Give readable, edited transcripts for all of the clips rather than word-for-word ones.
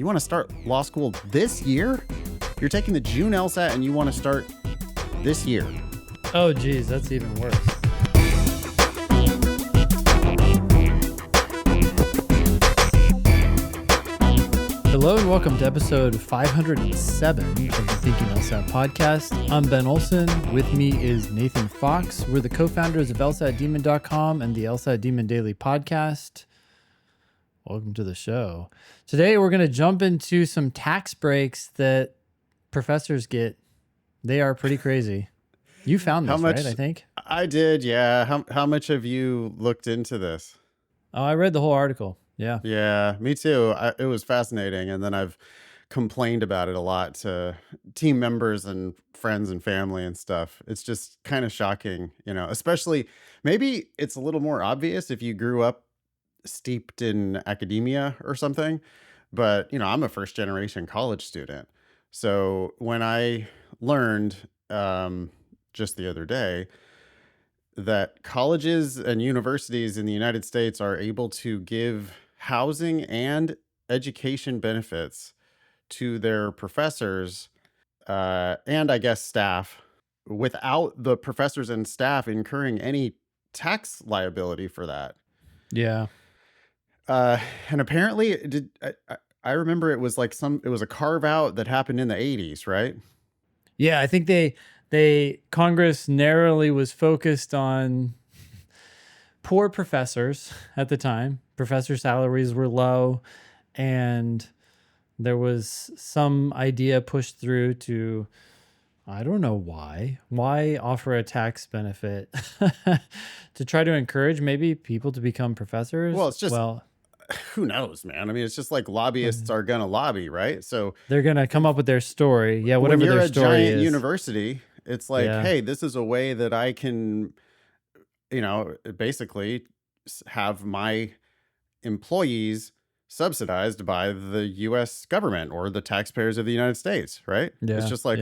You want to start law school this year? You're taking the June LSAT and you want to start this year. Oh, geez, that's even worse. Hello and welcome to episode 507 of the Thinking LSAT podcast. I'm Ben Olson. With me is Nathan Fox. We're the co-founders of LSATdemon.com and the LSAT Demon Daily podcast. Welcome to the show. Today we're going to jump into some tax breaks that professors get. They are pretty crazy. You found this, right? I think I did. Yeah. How much have you looked into this? Oh, I read the whole article. Yeah. Yeah, me too. It was fascinating. And then I've complained about it a lot to team members and friends and family and stuff. It's just kind of shocking, especially maybe it's a little more obvious if you grew up steeped in academia or something. But, I'm a first generation college student. So when I learned just the other day that colleges and universities in the United States are able to give housing and education benefits to their professors and I guess staff without the professors and staff incurring any tax liability for that. Yeah. And apparently I remember it was like it was a carve out that happened in the 80s, right? Yeah, I think Congress narrowly was focused on poor professors at the time. Professor salaries were low, and there was some idea pushed through to, I don't know why offer a tax benefit to try to encourage maybe people to become professors. Well, it's just, who knows, man? I mean, it's just like lobbyists are going to lobby, right? So they're going to come up with their story. Yeah, whatever their story when you're a giant is. University, it's like, hey, this is a way that I can, basically have my employees subsidized by the U.S. government or the taxpayers of the United States, right? Yeah, it's just like,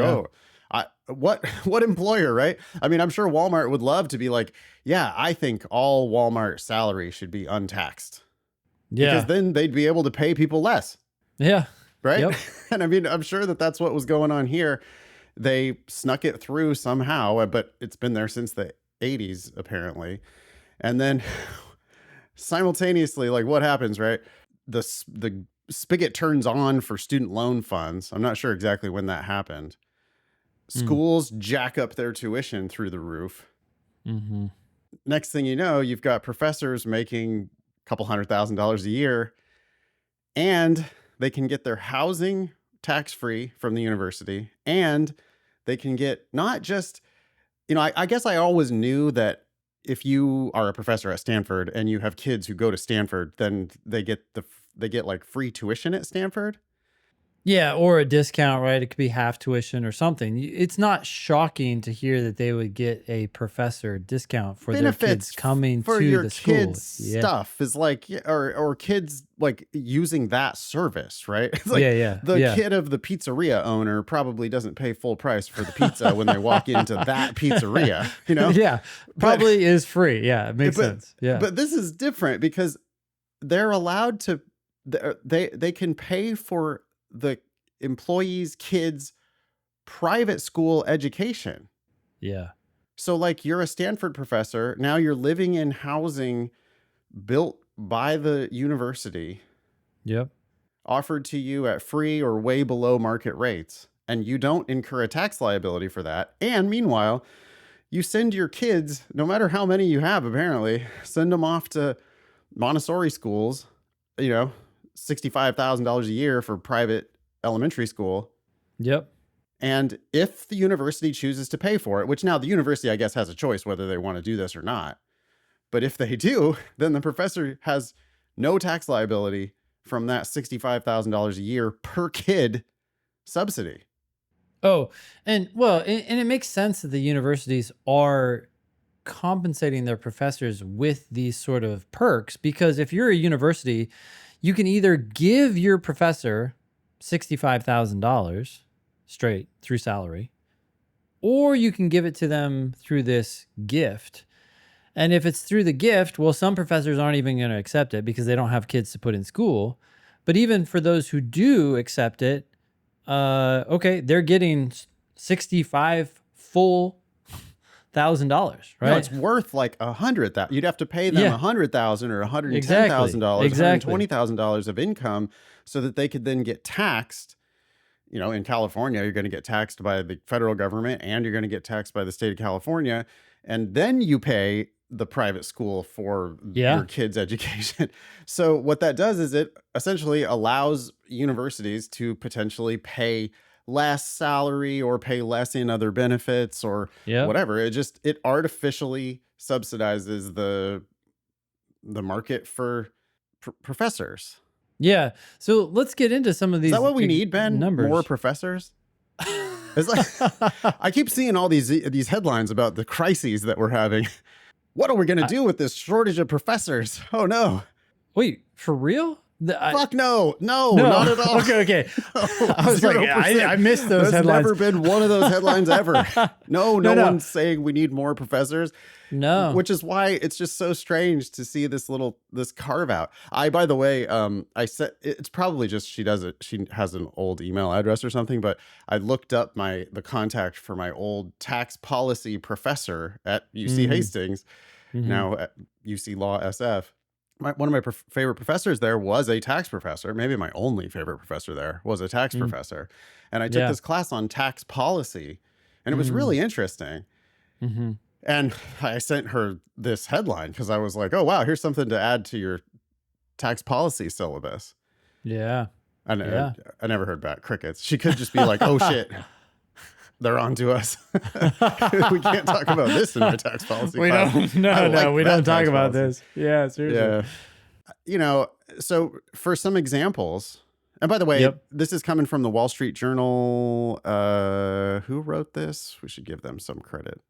what employer, right? I mean, I'm sure Walmart would love to be like, yeah, I think all Walmart salary should be untaxed. Yeah. Because then they'd be able to pay people less. Yeah. Right? Yep. And I mean, I'm sure that that's what was going on here. They snuck it through somehow, but it's been there since the 80s, apparently. And then simultaneously, like what happens, right? The spigot turns on for student loan funds. I'm not sure exactly when that happened. Schools jack up their tuition through the roof. Mm-hmm. Next thing you know, you've got professors making couple $100,000 a year, and they can get their housing tax-free from the university, and they can get not just, I guess I always knew that if you are a professor at Stanford and you have kids who go to Stanford, then they get like free tuition at Stanford. Yeah, or a discount, right? It could be half tuition or something. It's not shocking to hear that they would get a professor discount for benefits their kids coming for to your the school. kids' stuff is like, or kids like using that service, right? It's like the kid of the pizzeria owner probably doesn't pay full price for the pizza when they walk into that pizzeria, Yeah, probably is free. Yeah, it makes sense. Yeah, but this is different because they're allowed to. They can pay for the employees' kids' private school education. Yeah. So like you're a Stanford professor, now you're living in housing built by the university. Yep. Offered to you at free or way below market rates, and you don't incur a tax liability for that. And meanwhile, you send your kids, no matter how many you have, apparently, send them off to Montessori schools, $65,000 a year for private elementary school. Yep. And if the university chooses to pay for it, which now the university, I guess, has a choice whether they want to do this or not. But if they do, then the professor has no tax liability from that $65,000 a year per kid subsidy. Oh, and it makes sense that the universities are compensating their professors with these sort of perks, because if you're a university, you can either give your professor $65,000 straight through salary, or you can give it to them through this gift. And if it's through the gift, well, some professors aren't even going to accept it because they don't have kids to put in school. But even for those who do accept it, okay, they're getting 65 full $1,000, No, right? it's worth like 100,000. You'd have to pay them Yeah, 100,000 or exactly. $110,000, Exactly. $120,000 of income, so that they could then get taxed. In California, you're going to get taxed by the federal government, and you're going to get taxed by the state of California, and then you pay the private school for your Yeah. kids' education. So what that does is it essentially allows universities to potentially pay less salary or pay less in other benefits or Yep. whatever. It artificially subsidizes the market for professors. Yeah. So let's get into some of Is that these what we need, Ben? More numbers. professors? It's like I keep seeing all these headlines about the crises that we're having. What are we going to I, do with this shortage of professors? Oh no. wait, for real? Fuck no. No, No. not at all. Okay. No, I was like, 0%. I missed those There's headlines. never been one of those headlines ever. No No. one's saying we need more professors. No. Which is why it's just so strange to see this carve out. By the way, I said it's probably just she has an old email address or something, but I looked up the contact for my old tax policy professor at UC Mm. Hastings, now at UC Law SF. One of my favorite professors there was a tax professor. Maybe my only favorite professor there was a tax professor. And I took Yeah. this class on tax policy, and it was really interesting. Mm-hmm. And I sent her this headline because I was like, oh, wow, here's something to add to your tax policy syllabus. Yeah. And Yeah. I never heard back. Crickets. She could just be like, oh, shit, they're on to us. We can't talk about this in my tax policy. We file. don't. No, I no, like we that don't talk tax about policy. this. Yeah, seriously. Yeah. So for some examples, and by the way, Yep. this is coming from the Wall Street Journal. Who wrote this? We should give them some credit.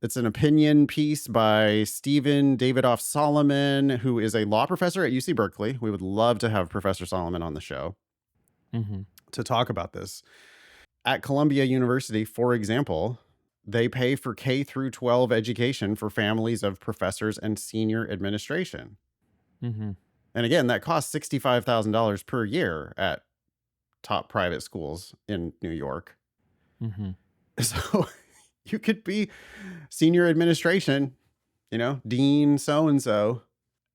It's an opinion piece by Stephen Davidoff Solomon, who is a law professor at UC Berkeley. We would love to have Professor Solomon on the show to talk about this. At Columbia University, for example, they pay for K through 12 education for families of professors and senior administration. Mm-hmm. And again, that costs $65,000 per year at top private schools in New York. Mm-hmm. So you could be senior administration, dean so-and-so,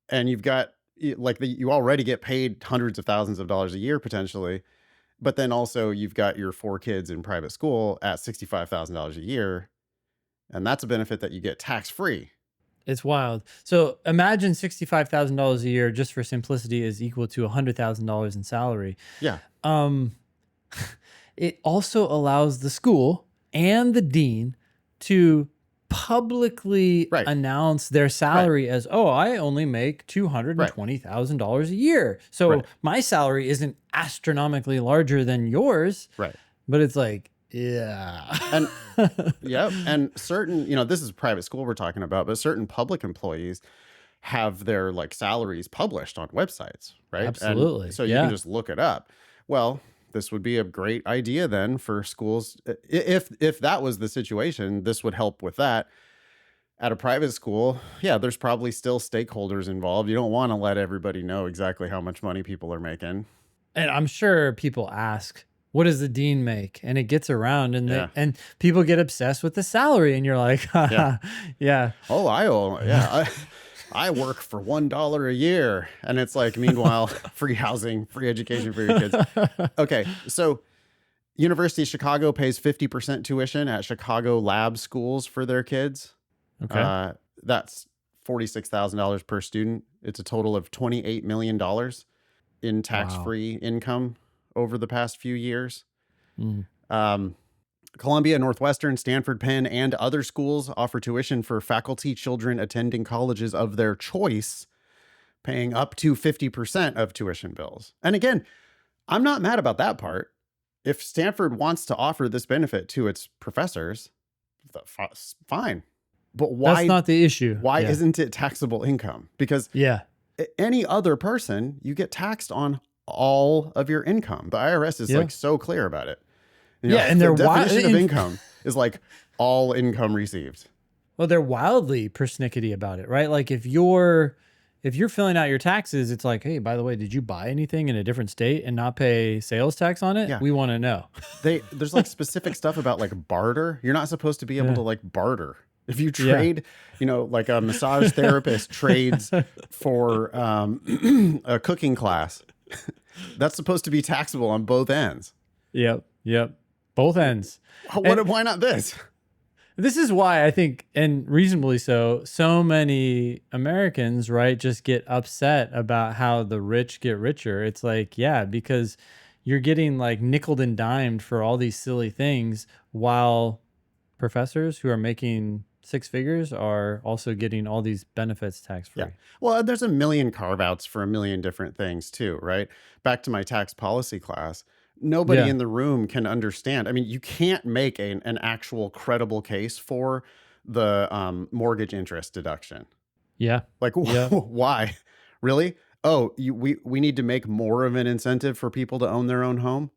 and you've got you already get paid hundreds of thousands of dollars a year potentially. But then also you've got your 4 kids in private school at $65,000 a year. And that's a benefit that you get tax-free. It's wild. So imagine $65,000 a year, just for simplicity, is equal to $100,000 in salary. Yeah. It also allows the school and the dean to publicly announce their salary as, oh, I only make $220,000 a year. So my salary isn't astronomically larger than yours. Right. But it's like, yeah. And and certain, this is a private school we're talking about, but certain public employees have their salaries published on websites, right? Absolutely. And so you can just look it up. Well, this would be a great idea then for schools. If that was the situation, this would help with that. At a private school, there's probably still stakeholders involved. You don't want to let everybody know exactly how much money people are making. And I'm sure people ask, what does the dean make? And it gets around, and and people get obsessed with the salary, and you're like, yeah. Oh, I work for $1 a year. And it's like, meanwhile, free housing, free education for your kids. Okay. So University of Chicago pays 50% tuition at Chicago lab schools for their kids. Okay. That's $46,000 per student. It's a total of $28 million in tax-free income over the past few years. Columbia, Northwestern, Stanford, Penn, and other schools offer tuition for faculty children attending colleges of their choice, paying up to 50% of tuition bills. And again, I'm not mad about that part. If Stanford wants to offer this benefit to its professors, fine. But why? That's not the issue. Why isn't it taxable income? Because any other person, you get taxed on all of your income. The IRS is so clear about it. And the definition of income is all income received. Well, they're wildly persnickety about it, right? Like if you're if you're filling out your taxes, it's like, hey, by the way, did you buy anything in a different state and not pay sales tax on it? Yeah. We want to know. There's like specific stuff about like barter. You're not supposed to be able Yeah. to like barter. If you Yeah. trade, like a massage therapist trades for a cooking class, that's supposed to be taxable on both ends. Yep. Both ends. Why not this? This is why I think, and reasonably so many Americans, right, just get upset about how the rich get richer. It's like, yeah, because you're getting like nickeled and dimed for all these silly things, while professors who are making six figures are also getting all these benefits tax-free. Yeah. Well, there's a million carve-outs for a million different things too, right? Back to my tax policy class. Nobody Yeah. in the room can understand. I mean, you can't make an actual credible case for the mortgage interest deduction. Yeah. Like, Yeah. why? Really? Oh, we need to make more of an incentive for people to own their own home?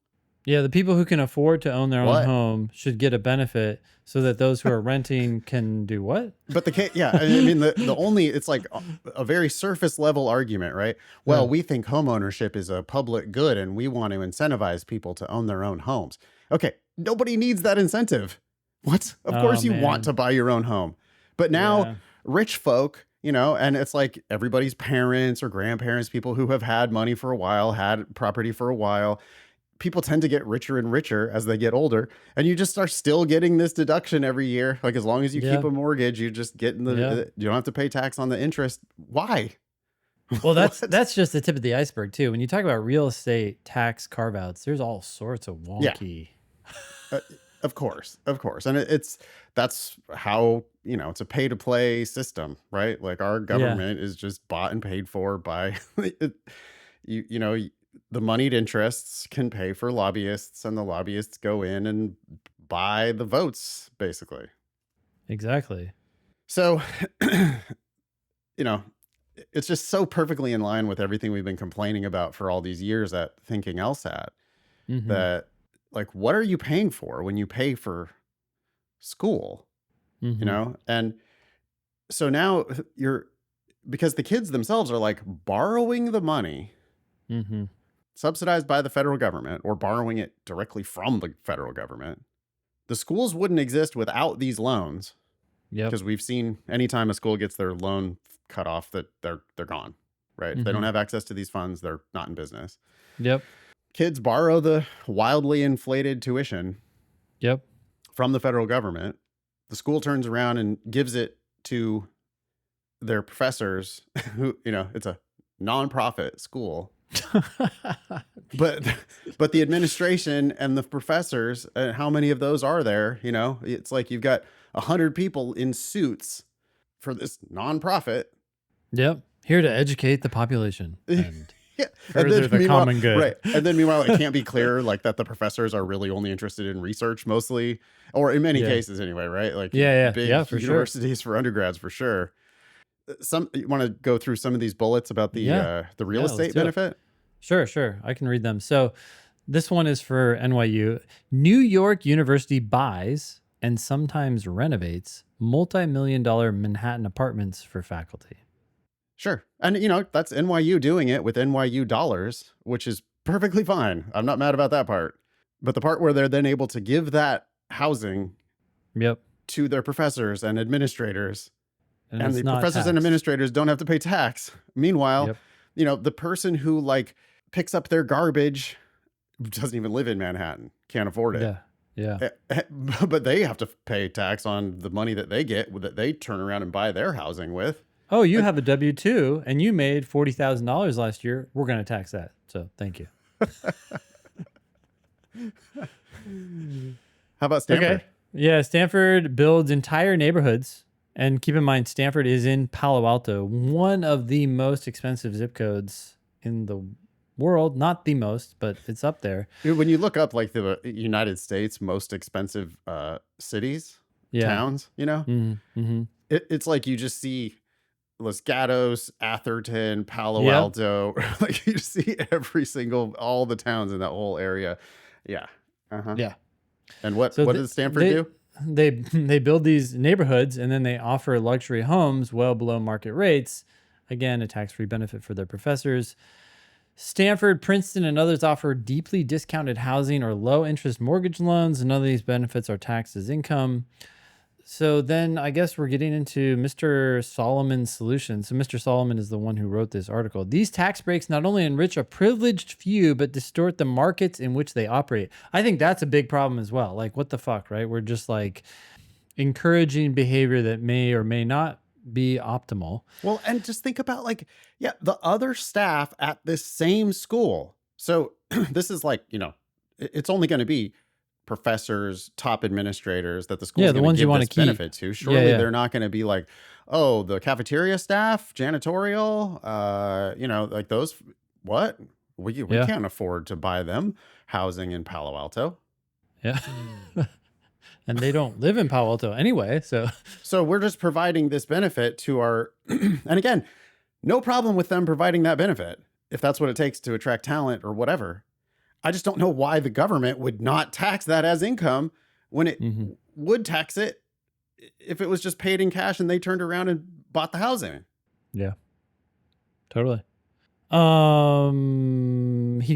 Yeah, the people who can afford to own their own What? home should get a benefit so that those who are renting can do what? But I mean, the only, it's like a very surface level argument, right? Well, Yeah. we think home ownership is a public good and we want to incentivize people to own their own homes. Okay, nobody needs that incentive. What? Of course you man. want to buy your own home. But now Yeah. rich folk, and it's like everybody's parents or grandparents, people who have had money for a while, had property for a while, people tend to get richer and richer as they get older, and you just are still getting this deduction every year. Like, as long as you Yeah. keep a mortgage, you just get you don't have to pay tax on the interest. Why? Well, What? that's just the tip of the iceberg too. When you talk about real estate tax carve-outs, there's all sorts of wonky. Of course, and that's how, it's a pay to play system, right? Like, our government is just bought and paid for by the moneyed interests can pay for lobbyists, and the lobbyists go in and buy the votes, basically. Exactly. So, it's just so perfectly in line with everything we've been complaining about for all these years at Thinking LSAT, Mhm. that, like, what are you paying for when you pay for school? Mhm. And so now because the kids themselves are like borrowing the money Mhm. subsidized by the federal government or borrowing it directly from the federal government. The schools wouldn't exist without these loans, Yep. because we've seen anytime a school gets their loan cut off that they're gone, right? If they don't Mhm. have access to these funds, they're not in business. Yep. Kids borrow the wildly inflated tuition Yep. from the federal government. The school turns around and gives it to their professors who, it's a nonprofit school. But the administration and the professors, how many of those are there? It's like you've got 100 people in suits for this nonprofit. Yep. Here to educate the population and Yeah. further the common good. Right. And then meanwhile, it can't be clear like that the professors are really only interested in research mostly, or in many Yeah. cases anyway, right? Like, Yeah. big Yeah, for sure. universities for undergrads for sure. You want to go through some of these bullets about the real let's estate do it. benefit? Sure. I can read them. So this one is for NYU. New York University buys and sometimes renovates multi-million-dollar Manhattan apartments for faculty. Sure. And, that's NYU doing it with NYU dollars, which is perfectly fine. I'm not mad about that part. But the part where they're then able to give that housing Yep. to their professors and administrators, and it's the not professors and taxed. administrators don't have to pay tax. Meanwhile, Yep. the person who like picks up their garbage doesn't even live in Manhattan, can't afford it. Yeah. But they have to pay tax on the money that they get, that they turn around and buy their housing with. Oh, you have a W-2 and you made $40,000 last year. We're going to tax that. So thank you. How about Stanford? Okay. Yeah. Stanford builds entire neighborhoods. And keep in mind, Stanford is in Palo Alto, one of the most expensive zip codes in the world. Not the most, but it's up there. When you look up like the United States most expensive cities, towns, Mm-hmm. it's like you just see Los Gatos, Atherton, Palo Yep. Alto. Like, you see all the towns in that whole area. Yeah. Uh-huh. Yeah. And what So does Stanford do? They build these neighborhoods and then they offer luxury homes well below market rates, Again, a tax-free benefit for their professors. Stanford, Princeton, and others offer deeply discounted housing or low-interest mortgage loans. None of these benefits are taxed as income. So then I guess we're getting into Mr. Solomon's solution. So Mr. Solomon is the one who wrote this article. These tax breaks not only enrich a privileged few, but distort the markets in which they operate. I think that's a big problem as well. Like, what the fuck, right? We're just like encouraging behavior that may or may not be optimal. Well, and just think about like, yeah, the other staff at this same school. So this is like, it's only going to be professors, top administrators that the school's the going ones to you give want this to keep. benefit to. Surely Yeah. they're not going to be like, oh, the cafeteria staff, janitorial, like those. What? We Yeah. can't afford to buy them housing in Palo Alto. Yeah. And they don't live in Palo Alto anyway. So we're just providing this benefit to our, and again, no problem with them providing that benefit if that's what it takes to attract talent or whatever. I just don't know why the government would not tax that as income when it would tax it if it was just paid in cash and they turned around and bought the housing. Yeah, totally. He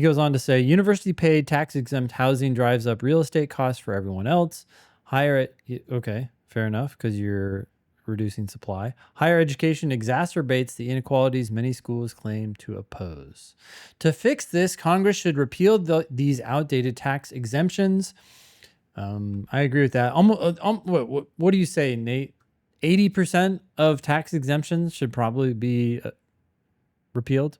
goes on to say, university paid tax exempt housing drives up real estate costs for everyone else. Okay, fair enough, because you're reducing supply. Higher education exacerbates the inequalities many schools claim to oppose. To fix this, Congress should repeal these outdated tax exemptions. I agree with that. What do you say, Nate? 80% of tax exemptions should probably be repealed?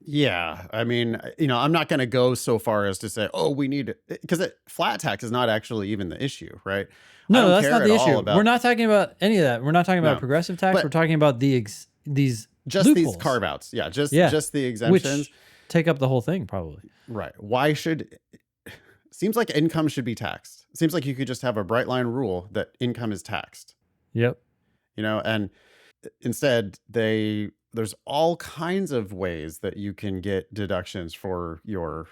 Yeah. I mean, I'm not going to go so far as to say, oh, we need it, because flat tax is not actually even the issue, right? No, that's not the issue. We're not talking about any of that. We're not talking about progressive tax. We're talking about these just loopholes. These carve outs. Yeah. Just the exemptions. Which take up the whole thing, probably. Right. Why seems like income should be taxed. It seems like you could just have a bright line rule that income is taxed. Yep. And instead there's all kinds of ways that you can get deductions for your,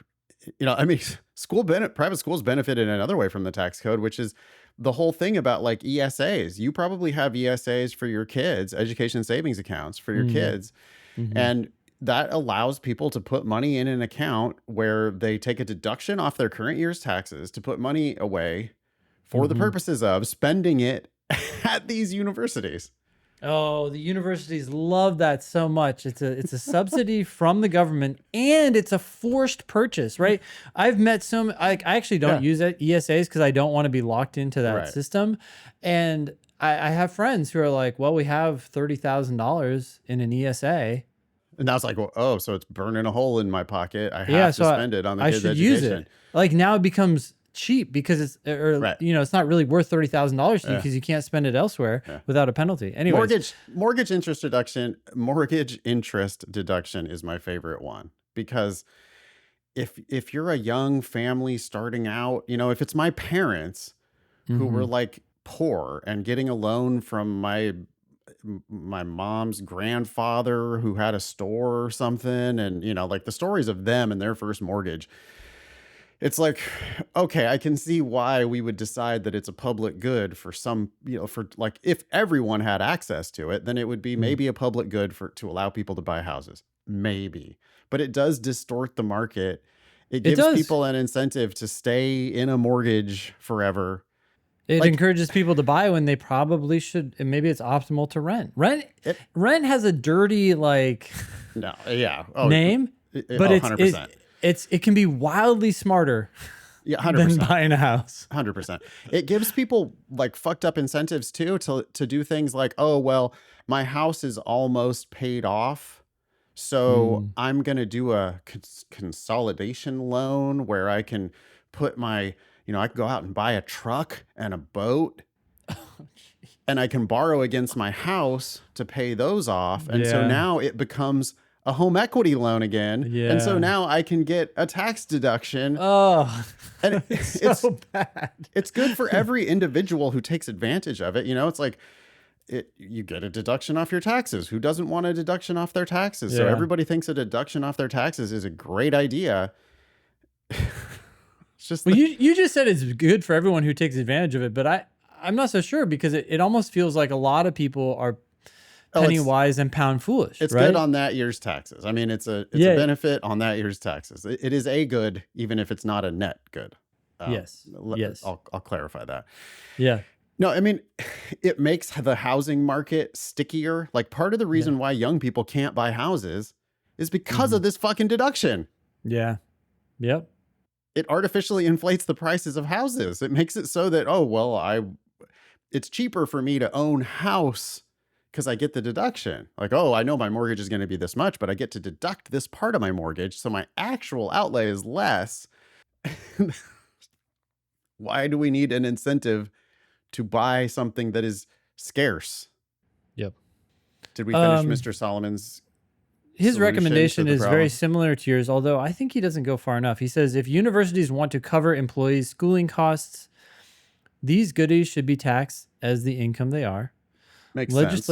private schools benefit in another way from the tax code, which is the whole thing about like ESAs. You probably have ESAs for your kids, education savings accounts for your kids. And that allows people to put money in an account where they take a deduction off their current year's taxes to put money away for the purposes of spending it at these universities. Oh, the universities love that so much. It's a subsidy from the government, and it's a forced purchase, right? I've met I actually don't use ESAs because I don't want to be locked into that system. And I have friends who are like, well, we have $30,000 in an ESA. And I was like, well, oh, so it's burning a hole in my pocket. I have to spend it on the kids' education. Use it. Like now it becomes cheap because it's not really worth $30,000 to you because you can't spend it elsewhere without a penalty. Anyways, mortgage interest deduction is my favorite one, because if you're a young family starting out, if it's my parents who were like poor and getting a loan from my mom's grandfather who had a store or something, and like the stories of them and their first mortgage, it's like, okay, I can see why we would decide that it's a public good for some, for like, if everyone had access to it, then it would be maybe a public good to allow people to buy houses. Maybe. But it does distort the market. It gives people an incentive to stay in a mortgage forever. It encourages people to buy when they probably should, and maybe it's optimal to rent. Rent has a dirty name, but 100%. It can be wildly smarter 100%. than buying a house. 100%. It gives people like fucked up incentives too to do things like, oh, well, my house is almost paid off, so I'm going to do a consolidation loan where I can put I can go out and buy a truck and a boat and I can borrow against my house to pay those off. And so now it becomes a home equity loan again. Yeah. And so now I can get a tax deduction. Oh, and it's so bad. It's good for every individual who takes advantage of it. It's like you get a deduction off your taxes. Who doesn't want a deduction off their taxes? So everybody thinks a deduction off their taxes is a great idea. It's just you just said it's good for everyone who takes advantage of it, but I'm not so sure, because it almost feels like a lot of people are Oh, penny wise and pound foolish, it's good right? on that year's taxes. I mean, it's a Yeah. benefit on that year's taxes. It is a good, even if it's not a net good. Yes. Yes. I'll clarify that. Yeah. No, I mean, it makes the housing market stickier. Like part of the Yeah. reason why young people can't buy houses is because Mhm. of this fucking deduction. Yeah. Yep. It artificially inflates the prices of houses. It makes it so that, oh, well, it's cheaper for me to own house because I get the deduction. Like, oh, I know my mortgage is going to be this much, but I get to deduct this part of my mortgage. So my actual outlay is less. Why do we need an incentive to buy something that is scarce? Yep. Did we finish Mr. Solomon's His solution to recommendation the is very problem? similar to yours, although I think he doesn't go far enough. He says if universities want to cover employees' schooling costs, these goodies should be taxed as the income they are. Makes sense.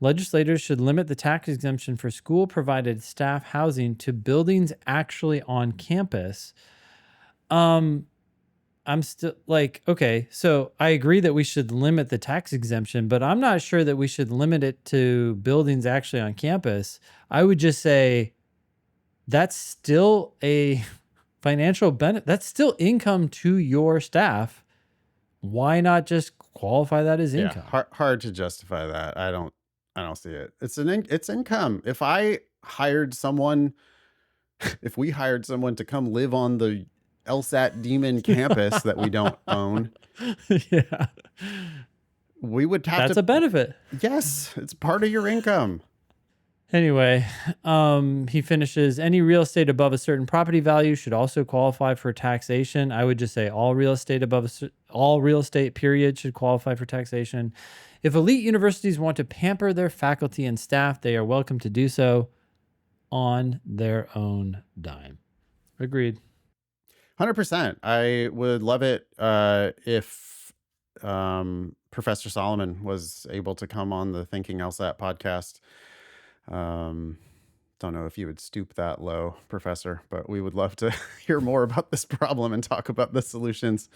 Legislators should limit the tax exemption for school provided staff housing to buildings actually on campus. I'm still like, okay, so I agree that we should limit the tax exemption, but I'm not sure that we should limit it to buildings actually on campus. I would just say that's still a financial benefit. That's still income to your staff. Why not just qualify that as Yeah, income? hard to justify that. I don't see it. It's income. If we hired someone to come live on the LSAT Demon campus that we don't own, Yeah. we would have That's to. a benefit. Yes, it's part of your income. Anyway, he finishes, any real estate above a certain property value should also qualify for taxation. I would just say all real estate period should qualify for taxation. If elite universities want to pamper their faculty and staff, they are welcome to do so on their own dime. Agreed. 100%. I would love it if Professor Solomon was able to come on the Thinking LSAT podcast. Don't know if you would stoop that low, Professor, but we would love to hear more about this problem and talk about the solutions.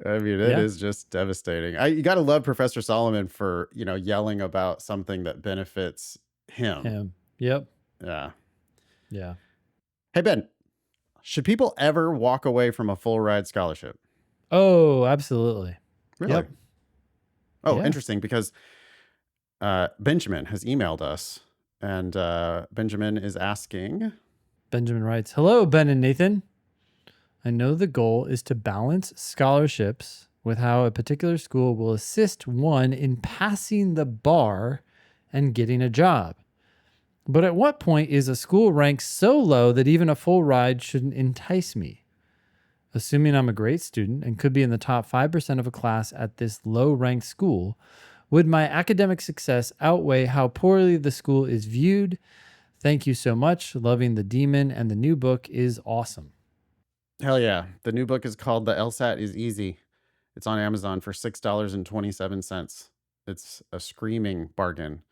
I mean, it Yeah. is just devastating. You got to love Professor Solomon for, yelling about something that benefits him. Yep. Yeah. Yeah. Hey, Ben, should people ever walk away from a full ride scholarship? Oh, absolutely. Really? Yep. Oh, Yeah. interesting, because Benjamin has emailed us, and Benjamin is asking. Benjamin writes, hello, Ben and Nathan. I know the goal is to balance scholarships with how a particular school will assist one in passing the bar and getting a job. But at what point is a school ranked so low that even a full ride shouldn't entice me? Assuming I'm a great student and could be in the top 5% of a class at this low-ranked school, would my academic success outweigh how poorly the school is viewed? Thank you so much. Loving the Demon, and the new book is awesome. Hell yeah. The new book is called The LSAT is Easy. It's on Amazon for $6.27. It's a screaming bargain.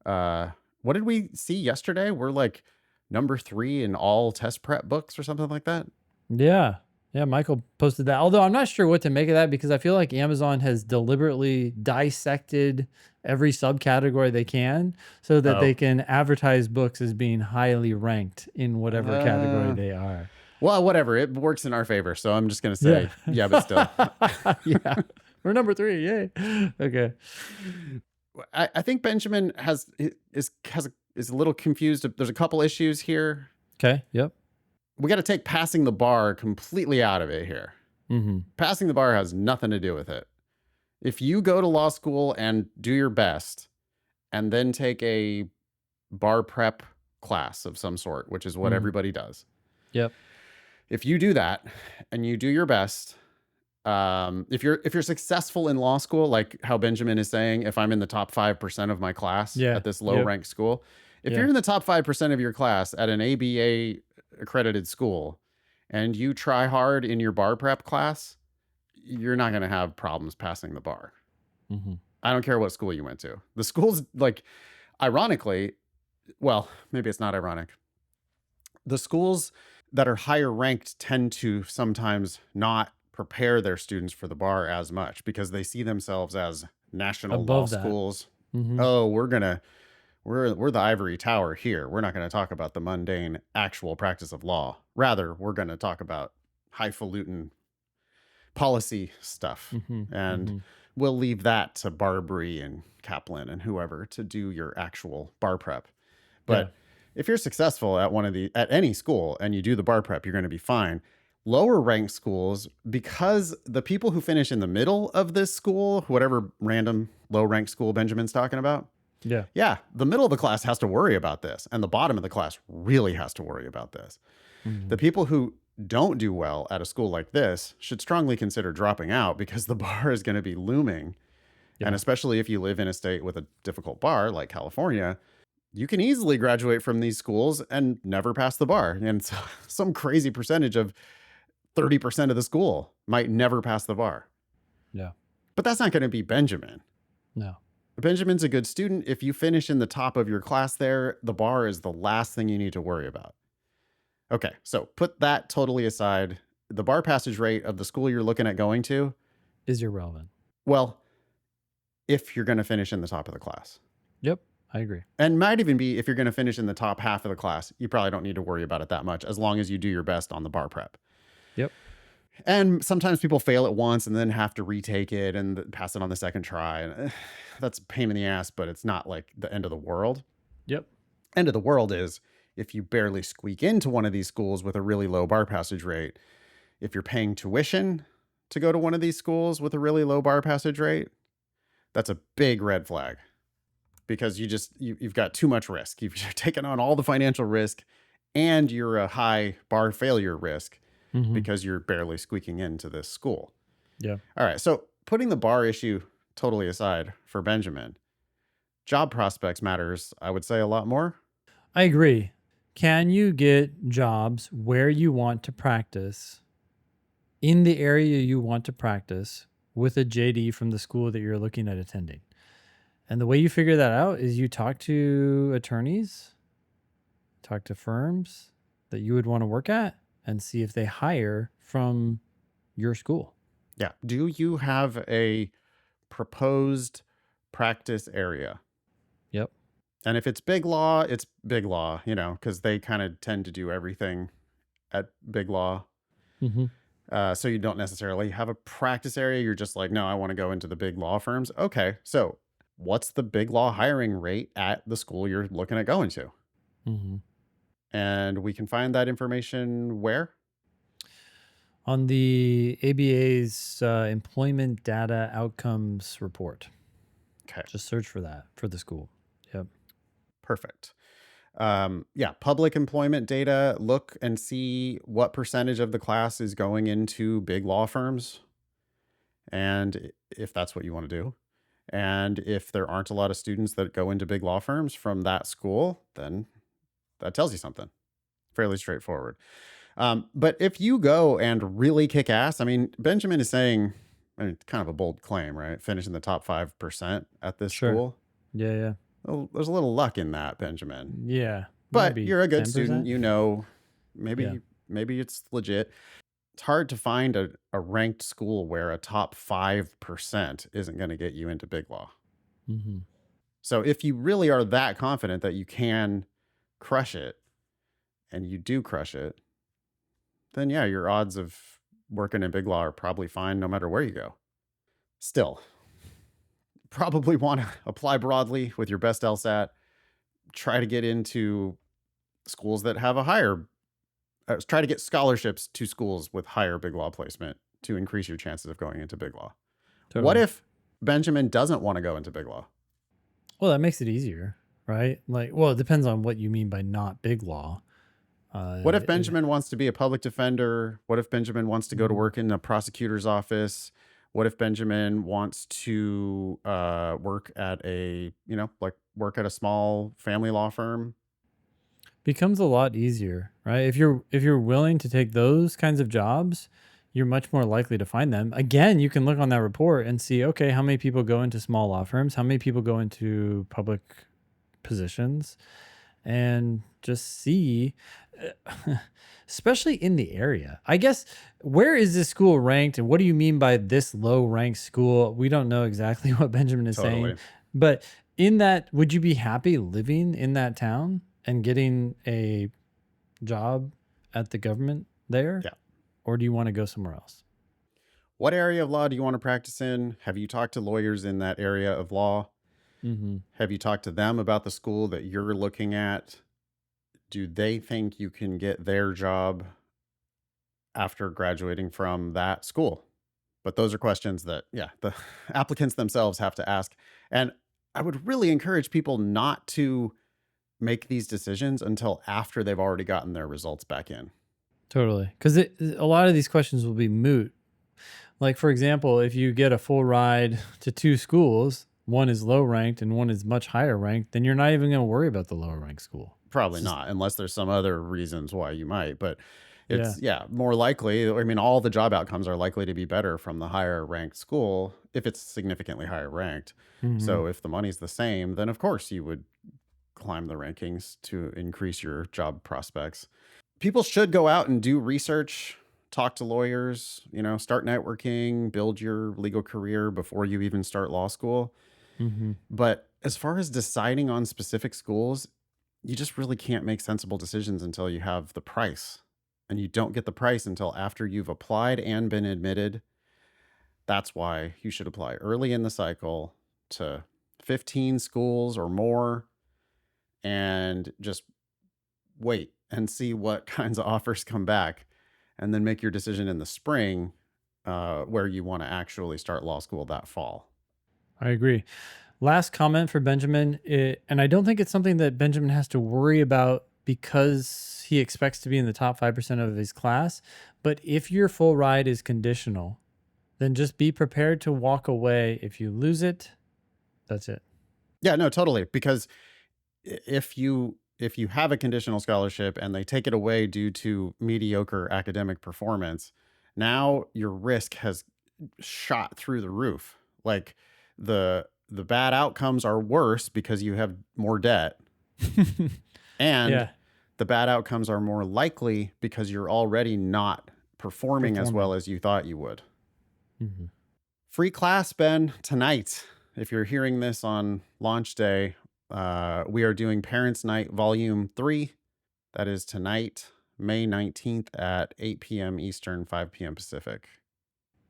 What did we see yesterday? We're like number 3 in all test prep books or something like that. Yeah. Yeah, Michael posted that. Although I'm not sure what to make of that, because I feel like Amazon has deliberately dissected every subcategory they can so that they can advertise books as being highly ranked in whatever category they are. Well, whatever. It works in our favor. So I'm just going to say, yeah, but still. Yeah. We're number 3. Yay. Okay. I think Benjamin is a little confused. There's a couple issues here. Okay. Yep. We got to take passing the bar completely out of it here. Mm-hmm. Passing the bar has nothing to do with it. If you go to law school and do your best and then take a bar prep class of some sort, which is what everybody does. Yep. If you do that and you do your best, if you're successful in law school, like how Benjamin is saying, if I'm in the top 5% of my class at this low ranked school, if you're in the top 5% of your class at an ABA accredited school and you try hard in your bar prep class, you're not going to have problems passing the bar. Mm-hmm. I don't care what school you went to. The schools, like, ironically, well, maybe it's not ironic. The schools that are higher ranked tend to sometimes not prepare their students for the bar as much because they see themselves as national law schools Mm-hmm. Oh, we're the ivory tower here. We're not going to talk about the mundane actual practice of law. Rather, we're going to talk about highfalutin policy stuff. Mm-hmm. And Mm-hmm. we'll leave that to Barbary and Kaplan and whoever to do your actual bar prep. Yeah. But if you're successful at any school and you do the bar prep, you're going to be fine. Lower ranked schools, because the people who finish in the middle of this school, whatever random low ranked school Benjamin's talking about, Yeah. yeah, the middle of the class has to worry about this, and the bottom of the class really has to worry about this. Mm-hmm. The people who don't do well at a school like this should strongly consider dropping out because the bar is going to be looming. And Yeah. especially if you live in a state with a difficult bar like California, you can easily graduate from these schools and never pass the bar. And so some crazy percentage of 30% of the school might never pass the bar. Yeah. But that's not going to be Benjamin. No. Benjamin's a good student. If you finish in the top of your class there, the bar is the last thing you need to worry about. Okay, so put that totally aside. The bar passage rate of the school you're looking at going to, Is irrelevant. well, if you're going to finish in the top of the class. Yep. I agree. And might even be if you're going to finish in the top half of the class, you probably don't need to worry about it that much as long as you do your best on the bar prep. Yep. And sometimes people fail it once and then have to retake it and pass it on the second try. And that's a pain in the ass, but it's not like the end of the world. Yep. End of the world is if you barely squeak into one of these schools with a really low bar passage rate. If you're paying tuition to go to one of these schools with a really low bar passage rate, that's a big red flag because you've got too much risk. You've taken on all the financial risk and you're a high bar failure risk Mm-hmm. because you're barely squeaking into this school. Yeah. All right. So putting the bar issue totally aside for Benjamin, job prospects matters, I would say, a lot more. I agree. Can you get jobs where you want to practice in the area you want to practice with a JD from the school that you're looking at attending? And the way you figure that out is you talk to attorneys, talk to firms that you would want to work at, and see if they hire from your school. Yeah. Do you have a proposed practice area? Yep. And if it's big law, it's big law, because they kind of tend to do everything at big law. Mm-hmm. So you don't necessarily have a practice area. You're just like, no, I want to go into the big law firms. Okay. So what's the big law hiring rate at the school you're looking at going to? Mm-hmm. And we can find that information where? On the ABA's Employment Data Outcomes Report. Okay. Just search for that for the school. Yep. Perfect. Yeah, public employment data, look and see what percentage of the class is going into big law firms. And if that's what you want to do. And if there aren't a lot of students that go into big law firms from that school, then that tells you something. Fairly straightforward. But if you go and really kick ass, I mean, Benjamin is saying, kind of a bold claim, right? Finish in the top 5% at this Sure. school. Yeah, yeah. Well, there's a little luck in that, Benjamin. Yeah. But Maybe you're a good 10%. student, maybe Yeah. maybe it's legit. It's hard to find a ranked school where a top 5% isn't going to get you into big law. Mm-hmm. So if you really are that confident that you can crush it and you do crush it, then yeah, your odds of working in big law are probably fine no matter where you go. Still, probably want to apply broadly with your best LSAT. Try to get into schools that have a higher, try to get scholarships to schools with higher big law placement to increase your chances of going into big law. Totally. What if Benjamin doesn't want to go into big law? Well, that makes it easier, right? Well, it depends on what you mean by not big law. What if Benjamin wants to be a public defender? What if Benjamin wants to go to work in a prosecutor's office? What if Benjamin wants to work at work at a small family law firm? Becomes a lot easier, right? If you're willing to take those kinds of jobs, you're much more likely to find them. Again, you can look on that report and see, okay, how many people go into small law firms? How many people go into public positions? And just see, especially in the area. I guess, where is this school ranked? And what do you mean by this low ranked school? We don't know exactly what Benjamin is saying, but In that, would you be happy living in that town and getting a job at the government there? Yeah. Or do you want to go somewhere else? What area of law do you want to practice in? Have you talked to lawyers in that area of law? Mm-hmm. Have you talked to them about the school that you're looking at? Do they think you can get their job after graduating from that school? But those are questions that, yeah, the applicants themselves have to ask. And I would really encourage people not to make these decisions until after they've already gotten their results back in. Totally. Because a lot of these questions will be moot. Like, for example, if you get a full ride to two schools, one is low ranked and one is much higher ranked, then you're not even going to worry about the lower ranked school. Probably It's just, not, unless there's some other reasons why you might. But yeah. it's, yeah, more likely. I mean, all the job outcomes are likely to be better from the higher ranked school if it's significantly higher ranked. Mm-hmm. So if the money's the same, then of course you would climb the rankings to increase your job prospects. People should go out and do research, talk to lawyers, start networking, build your legal career before you even start law school. Mm-hmm. But as far as deciding on specific schools, you just really can't make sensible decisions until you have the price. And you don't get the price until after you've applied and been admitted. That's why you should apply early in the cycle to 15 schools or more and just wait and see what kinds of offers come back, and then make your decision in the spring where you want to actually start law school that fall. I agree. Last comment for Benjamin, and I don't think it's something that Benjamin has to worry about because he expects to be in the top 5% of his class. But if your full ride is conditional, then just be prepared to walk away. If you lose it, that's it. Yeah, no, totally. Because if you have a conditional scholarship and they take it away due to mediocre academic performance, now your risk has shot through the roof. Like the bad outcomes are worse because you have more debt, and Yeah. the bad outcomes are more likely because you're already not performing as well as you thought you would. Mm-hmm. Free class, Ben, tonight. If you're hearing this on launch day, we are doing Parents' Night Volume 3. That is tonight, May 19th at 8 p.m. Eastern, 5 p.m. Pacific.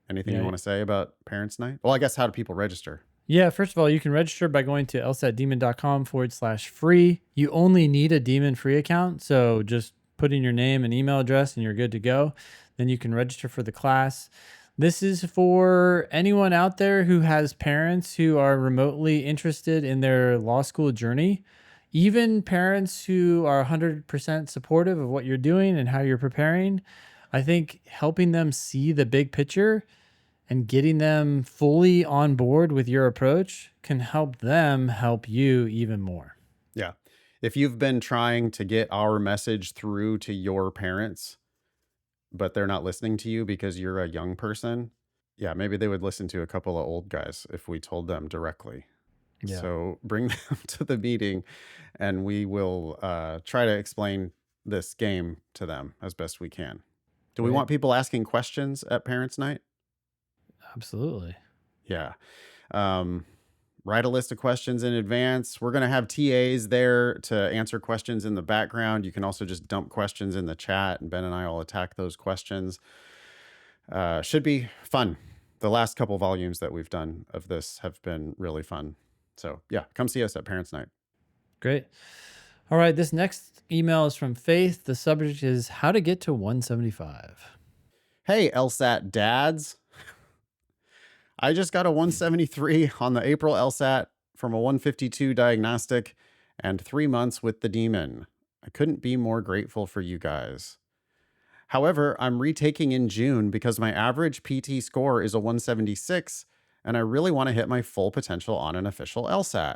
Anything you want to say about Parents' Night? Well, I guess how do people register? Yeah, first of all, you can register by going to lsatdemon.com/free. You only need a Demon free account, so just put in your name and email address and you're good to go. Then you can register for the class. This is for anyone out there who has parents who are remotely interested in their law school journey, even parents who are 100% supportive of what you're doing and how you're preparing. I think helping them see the big picture and getting them fully on board with your approach can help them help you even more. Yeah. If you've been trying to get our message through to your parents, but they're not listening to you because you're a young person, yeah, maybe they would listen to a couple of old guys if we told them directly. Yeah. So bring them to the meeting and we will try to explain this game to them as best we can. Do we want people asking questions at Parents' Night? Absolutely. Yeah. Write a list of questions in advance. We're going to have TAs there to answer questions in the background. You can also just dump questions in the chat, and Ben and I will attack those questions. Should be fun. The last couple volumes that we've done of this have been really fun. So yeah, come see us at Parents' Night. Great. All right. This next email is from Faith. The subject is how to get to 175. Hey, LSAT dads. I just got a 173 on the April LSAT from a 152 diagnostic and 3 months with the demon. I couldn't be more grateful for you guys. However, I'm retaking in June because my average PT score is a 176 and I really want to hit my full potential on an official LSAT.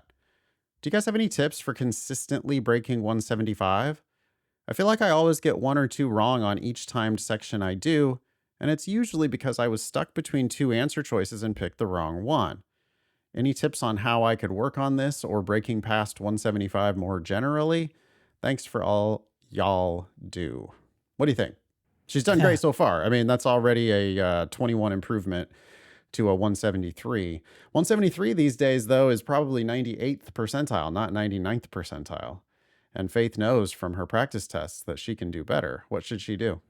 Do you guys have any tips for consistently breaking 175? I feel like I always get 1 or 2 wrong on each timed section I do, and it's usually because I was stuck between 2 answer choices and picked the wrong one. Any tips on how I could work on this or breaking past 175 more generally? Thanks for all y'all do. What do you think? She's done great so far. I mean, that's already a 21 improvement to a 173. 173 these days, though, is probably 98th percentile, not 99th percentile. And Faith knows from her practice tests that she can do better. What should she do?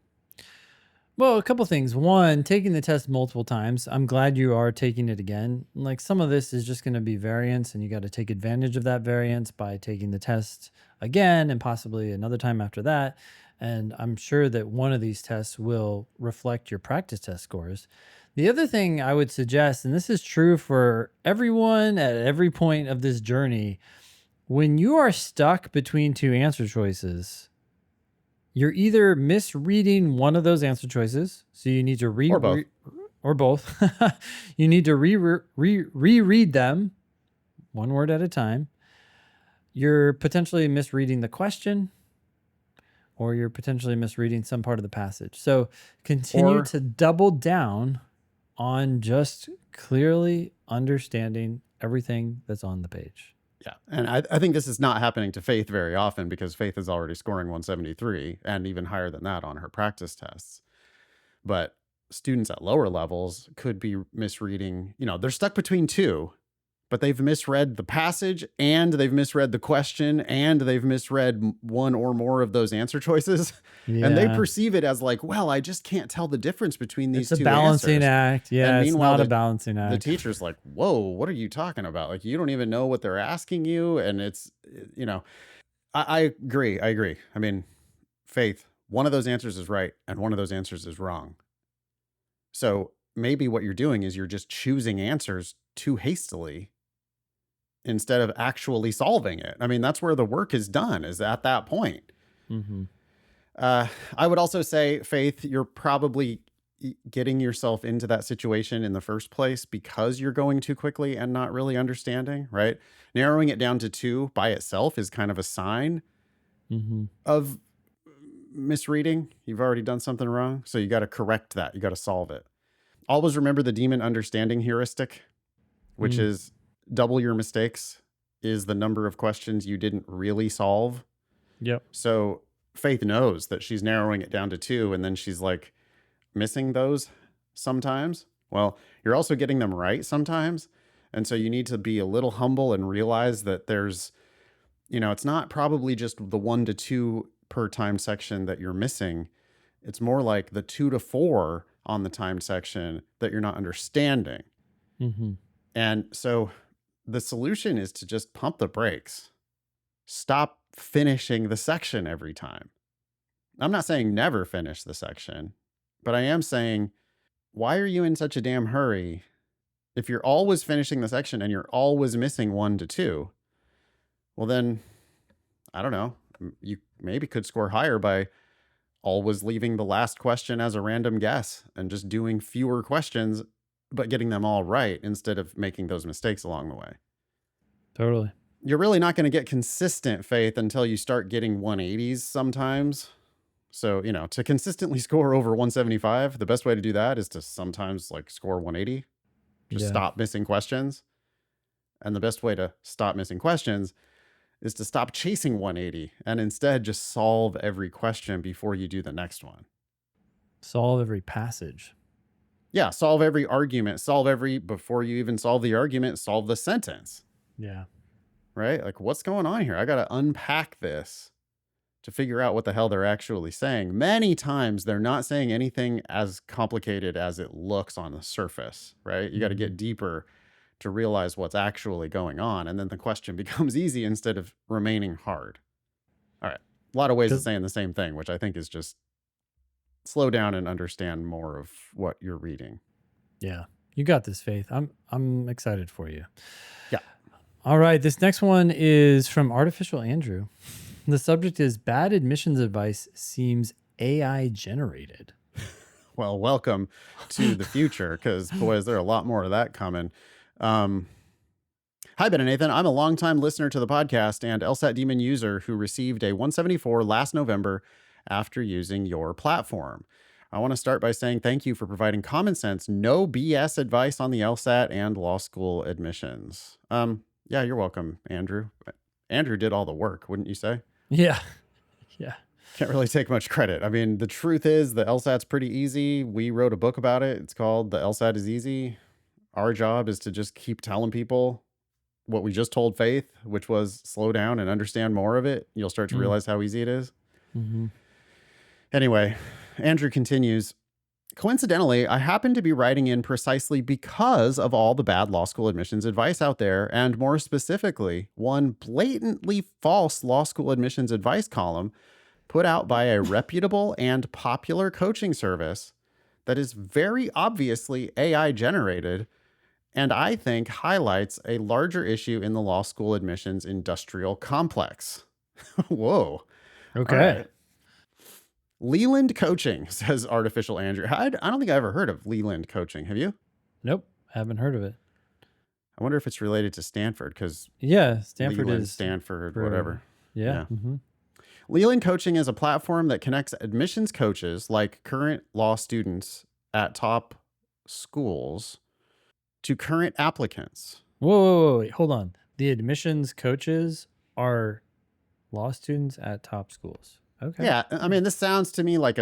Well, a couple things. One, taking the test multiple times. I'm glad you are taking it again. Like some of this is just going to be variance, and you got to take advantage of that variance by taking the test again and possibly another time after that. And I'm sure that one of these tests will reflect your practice test scores. The other thing I would suggest, and this is true for everyone at every point of this journey, when you are stuck between two answer choices, you're either misreading one of those answer choices, so you need to Or both. or both. You need to reread them one word at a time. You're potentially misreading the question, or you're potentially misreading some part of the passage. So continue to double down on just clearly understanding everything that's on the page. Yeah. And I think this is not happening to Faith very often because Faith is already scoring 173 and even higher than that on her practice tests. But students at lower levels could be misreading, they're stuck between two, but they've misread the passage and they've misread the question and they've misread one or more of those answer choices. Yeah. And they perceive it as like, well, I just can't tell the difference between these two It's a balancing answers. act. Yeah, And it's meanwhile, not a balancing act. The teacher's like, whoa, what are you talking about? Like, you don't even know what they're asking you. And it's, I agree. I mean, Faith, one of those answers is right and one of those answers is wrong. So maybe what you're doing is you're just choosing answers too hastily instead of actually solving it. I mean, that's where the work is done, is at that point. Mm-hmm. I would also say, Faith, you're probably getting yourself into that situation in the first place because you're going too quickly and not really understanding, right? Narrowing it down to 2 by itself is kind of a sign of misreading. You've already done something wrong. So you got to correct that. You got to solve it. Always remember the demon understanding heuristic, which is double your mistakes is the number of questions you didn't really solve. Yep. So Faith knows that she's narrowing it down to 2, and then she's like missing those sometimes. Well, you're also getting them right sometimes. And so you need to be a little humble and realize that there's, it's not probably just the 1 to 2 per time section that you're missing. It's more like the 2 to 4 on the time section that you're not understanding. And so the solution is to just pump the brakes. Stop finishing the section every time. I'm not saying never finish the section, but I am saying, why are you in such a damn hurry? If you're always finishing the section and you're always missing 1 to 2, well then, I don't know, you maybe could score higher by always leaving the last question as a random guess and just doing fewer questions, but getting them all right instead of making those mistakes along the way. Totally. You're really not going to get consistent, Faith, until you start getting 180s sometimes. So, to consistently score over 175, the best way to do that is to sometimes score 180. Just stop missing questions. And the best way to stop missing questions is to stop chasing 180 and instead just solve every question before you do the next one. Solve every passage. Yeah, solve every argument. Before you even solve the argument, solve the sentence. Yeah. Right? Like, what's going on here? I got to unpack this to figure out what the hell they're actually saying. Many times they're not saying anything as complicated as it looks on the surface, right? You got to get deeper to realize what's actually going on. And then the question becomes easy instead of remaining hard. All right. A lot of ways of saying the same thing, which I think is just slow down and understand more of what you're reading. Yeah. You got this, Faith. I'm excited for you. Yeah. All right. This next one is from Artificial Andrew. The subject is bad admissions advice seems AI generated. Well, welcome to the future, because boys, there are a lot more of that coming. Hi, Ben and Nathan. I'm a longtime listener to the podcast and LSAT Demon user who received a 174 last November after using your platform. I want to start by saying thank you for providing common sense, no BS advice on the LSAT and law school admissions. Yeah, you're welcome, Andrew. Andrew did all the work, wouldn't you say? Yeah. Yeah. Can't really take much credit. I mean, the truth is the LSAT's pretty easy. We wrote a book about it. It's called The LSAT is Easy. our job is to just keep telling people what we just told Faith, which was slow down and understand more of it. You'll start to Mm. realize how easy it is. Mm-hmm. Anyway, Andrew continues. Coincidentally, I happen to be writing in precisely because of all the bad law school admissions advice out there, and more specifically, one blatantly false law school admissions advice column put out by a reputable and popular coaching service that is very obviously AI generated, and I think highlights a larger issue in the law school admissions industrial complex. Whoa. All Okay. right. Leland Coaching, says Artificial Andrew. I don't think I ever heard of Leland Coaching. Have you? Nope. Haven't heard of it. I wonder if it's related to Stanford, because Yeah. Stanford Leland, is Stanford, for, whatever. yeah. Yeah. Mm-hmm. Leland Coaching is a platform that connects admissions coaches, like current law students at top schools, to current applicants. Whoa, wait. Hold on. The admissions coaches are law students at top schools. Okay. Yeah, I mean, this sounds to me like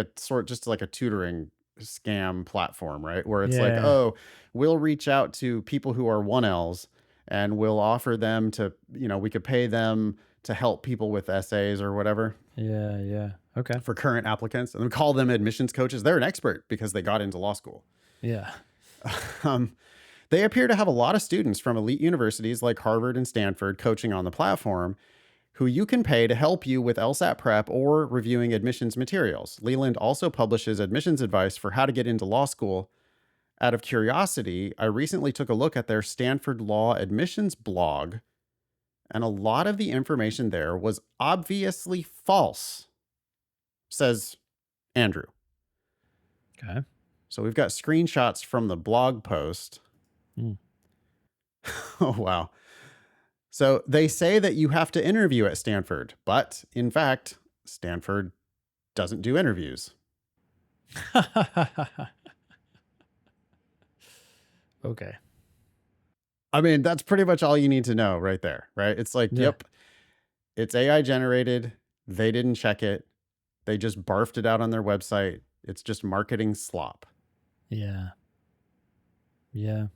just like a tutoring scam platform, right? Where it's like, Yeah. oh, we'll reach out to people who are 1Ls and we'll offer them to, we could pay them to help people with essays or whatever Yeah. Yeah. Okay. for current applicants, and we call them admissions coaches. They're an expert because they got into law school. Yeah. Um, they appear to have a lot of students from elite universities like Harvard and Stanford coaching on the platform, who you can pay to help you with LSAT prep or reviewing admissions materials. Leland also publishes admissions advice for how to get into law school. Out of curiosity, I recently took a look at their Stanford Law admissions blog, and a lot of the information there was obviously false, says Andrew. Okay. So we've got screenshots from the blog post. Mm. Oh, wow. So they say that you have to interview at Stanford, but in fact, Stanford doesn't do interviews. Okay. I mean, that's pretty much all you need to know right there, right? It's like, Yeah. yep, it's AI generated. They didn't check it. They just barfed it out on their website. It's just marketing slop. Yeah. Yeah.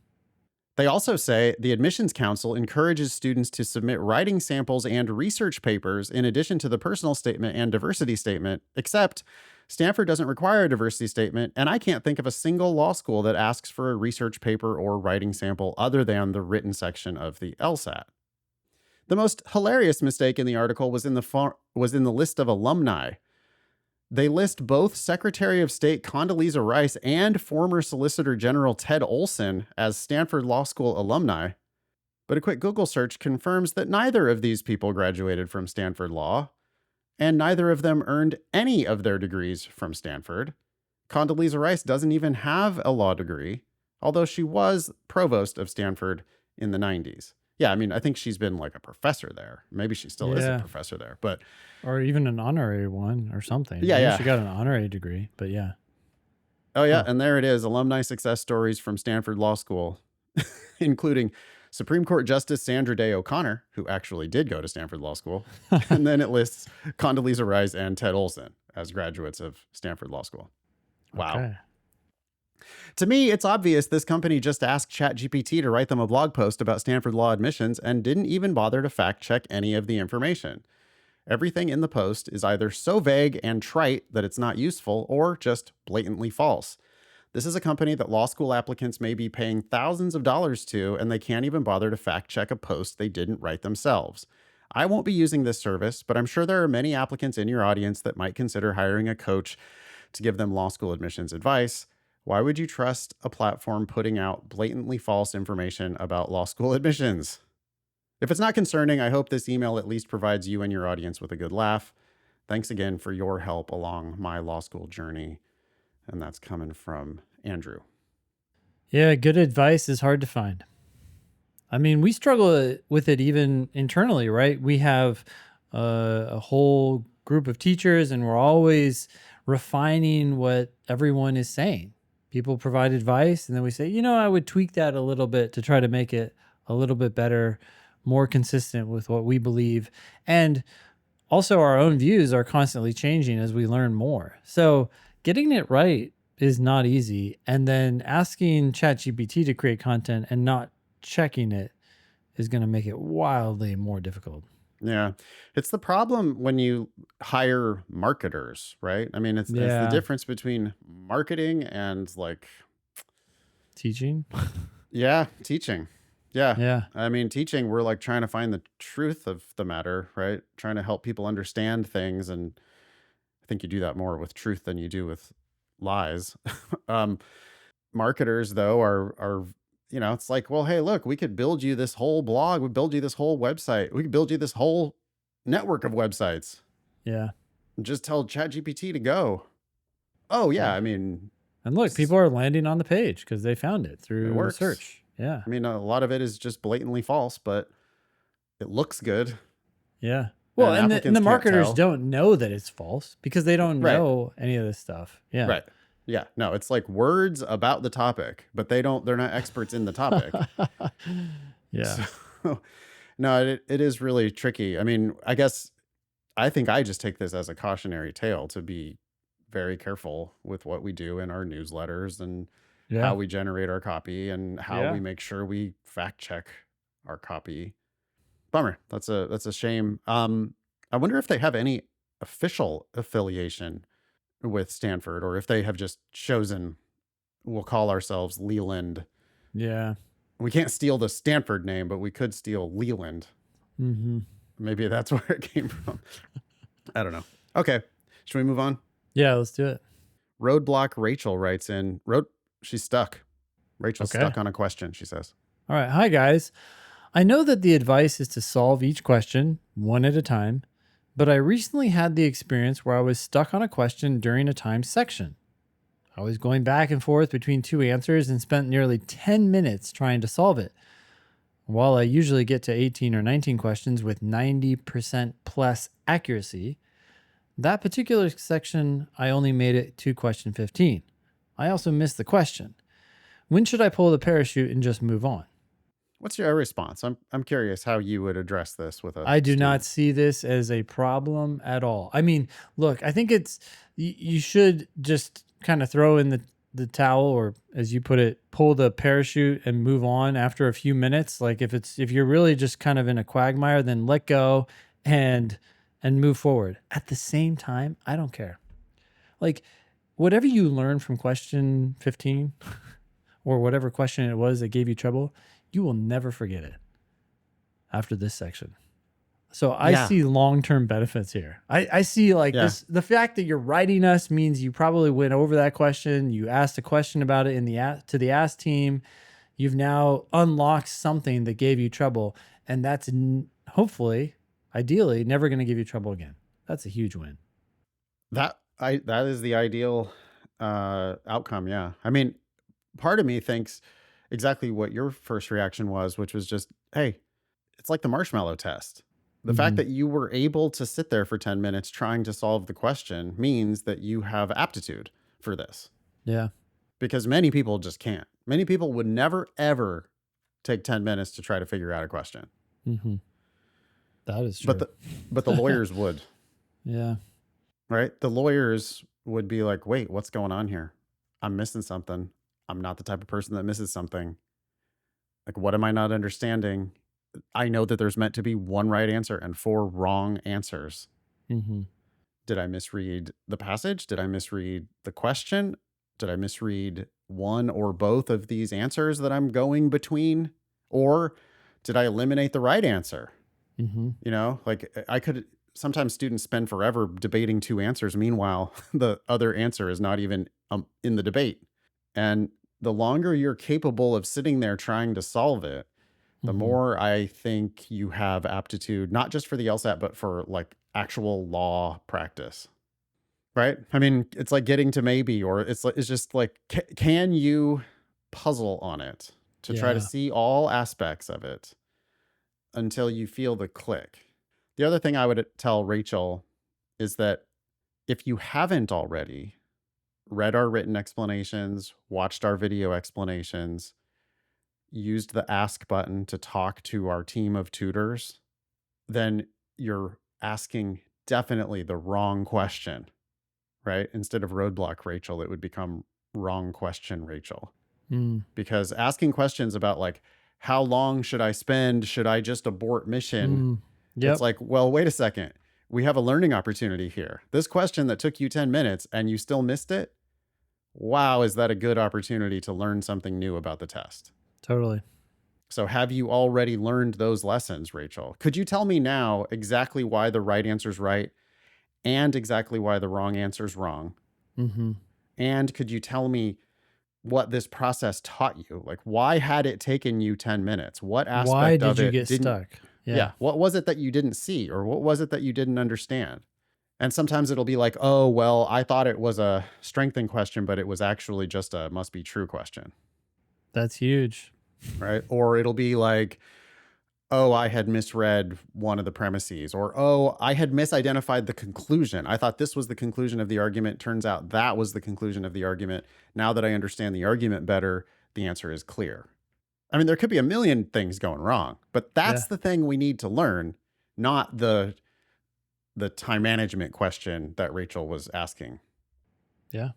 They also say the Admissions Council encourages students to submit writing samples and research papers in addition to the personal statement and diversity statement, except Stanford doesn't require a diversity statement, and I can't think of a single law school that asks for a research paper or writing sample other than the written section of the LSAT. The most hilarious mistake in the article was in the list of alumni. They list both Secretary of State Condoleezza Rice and former Solicitor General Ted Olson as Stanford Law School alumni. But a quick Google search confirms that neither of these people graduated from Stanford Law, and neither of them earned any of their degrees from Stanford. Condoleezza Rice doesn't even have a law degree, although she was provost of Stanford in the 90s. Yeah, I mean, I think she's been like a professor there. Maybe she still is a Yeah. professor there, but Or even an honorary one or something. Yeah, Maybe yeah. she got an honorary degree, but yeah. Oh, yeah. Huh. And there it is. Alumni success stories from Stanford Law School, including Supreme Court Justice Sandra Day O'Connor, who actually did go to Stanford Law School. And then it lists Condoleezza Rice and Ted Olson as graduates of Stanford Law School. Wow. Okay. To me, it's obvious this company just asked ChatGPT to write them a blog post about Stanford Law admissions and didn't even bother to fact check any of the information. Everything in the post is either so vague and trite that it's not useful or just blatantly false. This is a company that law school applicants may be paying thousands of dollars to, and they can't even bother to fact check a post they didn't write themselves. I won't be using this service, but I'm sure there are many applicants in your audience that might consider hiring a coach to give them law school admissions advice. Why would you trust a platform putting out blatantly false information about law school admissions? If it's not concerning, I hope this email at least provides you and your audience with a good laugh. Thanks again for your help along my law school journey. And that's coming from Andrew. Yeah, good advice is hard to find. I mean, we struggle with it even internally, right? We have a whole group of teachers, and we're always refining what everyone is saying. People provide advice, and then we say, I would tweak that a little bit to try to make it a little bit better, more consistent with what we believe. And also our own views are constantly changing as we learn more. So getting it right is not easy. And then asking ChatGPT to create content and not checking it is going to make it wildly more difficult. Yeah. It's the problem when you hire marketers, right? I mean, it's the Yeah. difference between marketing and like, Teaching. yeah, teaching. Yeah. Yeah. I mean, teaching, we're like trying to find the truth of the matter, right? Trying to help people understand things. And I think you do that more with truth than you do with lies. um, Marketers, though, are, it's like, well, hey, look, we could build you this whole blog, we build you this whole website, we could build you this whole network of websites. Yeah. Just tell ChatGPT to go. Oh yeah, Yeah. I mean, And look, people are landing on the page because they found it it through works. search. Yeah. I mean, a lot of it is just blatantly false, but it looks good, Yeah. Well, and and the applicants can't marketers tell. don't know that it's false because they don't Right, know any of this stuff. Yeah. right. Yeah, no, it's like words about the topic, but they're not experts in the topic. Yeah. So, no, it is really tricky. I mean, I think I just take this as a cautionary tale to be very careful with what we do in our newsletters and Yeah. how we generate our copy and how we Yeah. make sure we fact check our copy. Bummer. That's a shame. I wonder if they have any official affiliation with Stanford or if they have just chosen we'll call ourselves Leland. Yeah. We can't steal the Stanford name, but we could steal Leland. Mm-hmm. Maybe that's where it came from. I don't know. Okay. Should we move on? Yeah. Let's do it. Roadblock Rachel writes in, she's stuck. Rachel's Okay. stuck on a question, she says. All right. Hi, guys. I know that the advice is to solve each question one at a time, but I recently had the experience where I was stuck on a question during a time section. I was going back and forth between two answers and spent nearly 10 minutes trying to solve it. While I usually get to 18 or 19 questions with 90% plus accuracy, that particular section I only made it to question 15. I also missed the question. When should I pull the parachute and just move on? What's your response? I'm curious how you would address this with a I do not student. see this as a problem at all. I mean, look, I think you should just kind of throw in the towel, or as you put it, pull the parachute and move on after a few minutes. Like if you're really just kind of in a quagmire, then let go and move forward. At the same time, I don't care. Like whatever you learn from question 15 or whatever question it was that gave you trouble, you will never forget it after this section. So I Yeah. see long-term benefits here. I see like Yeah. this, the fact that you're writing us means you probably went over that question. You asked a question about it to the Ask team. You've now unlocked something that gave you trouble. And that's hopefully, ideally, never going to give you trouble again. That's a huge win. That is the ideal outcome, yeah. I mean, part of me thinks exactly what your first reaction was, which was just, hey, it's like the marshmallow test. The fact that you were able to sit there for 10 minutes trying to solve the question means that you have aptitude for this. Yeah. Because many people just can't. Many people would never, ever take 10 minutes to try to figure out a question. Mm-hmm. That is true. But the lawyers would, Yeah. right? The lawyers would be like, wait, what's going on here? I'm missing something. I'm not the type of person that misses something. Like, what am I not understanding? I know that there's meant to be one right answer and four wrong answers. Mm-hmm. Did I misread the passage? Did I misread the question? Did I misread one or both of these answers that I'm going between? Or did I eliminate the right answer? Mm-hmm. Like I could sometimes students spend forever debating two answers. Meanwhile, the other answer is not even in the debate. And the longer you're capable of sitting there trying to solve it, the more I think you have aptitude, not just for the LSAT, but for like actual law practice. Right? I mean, it's like getting to maybe, or it's just like, can you puzzle on it to try to Yeah. see all aspects of it until you feel the click? The other thing I would tell Rachel is that if you haven't already read our written explanations, watched our video explanations, used the ask button to talk to our team of tutors, then you're asking definitely the wrong question, right? Instead of roadblock Rachel, it would become wrong question, Rachel. Mm. Because asking questions about like, how long should I spend? Should I just abort mission? Mm. It's Yep. like, well, wait a second. We have a learning opportunity here. This question that took you 10 minutes and you still missed it. Wow, is that a good opportunity to learn something new about the test? Totally. So have you already learned those lessons, Rachel? Could you tell me now exactly why the right answer is right and exactly why the wrong answer is wrong? Mm-hmm. And could you tell me what this process taught you? Like, why had it taken you 10 minutes? What Why aspect did of you it get didn't, stuck? Yeah. yeah, what was it that you didn't see? Or what was it that you didn't understand? And sometimes it'll be like, oh, well, I thought it was a strengthen question, but it was actually just a must be true question, That's huge. right? Or it'll be like, oh, I had misread one of the premises, or oh, I had misidentified the conclusion. I thought this was the conclusion of the argument. Turns out that was the conclusion of the argument. Now that I understand the argument better, the answer is clear. I mean, there could be a million things going wrong, but that's Yeah. the thing we need to learn, not the time management question that Rachel was asking. Yeah.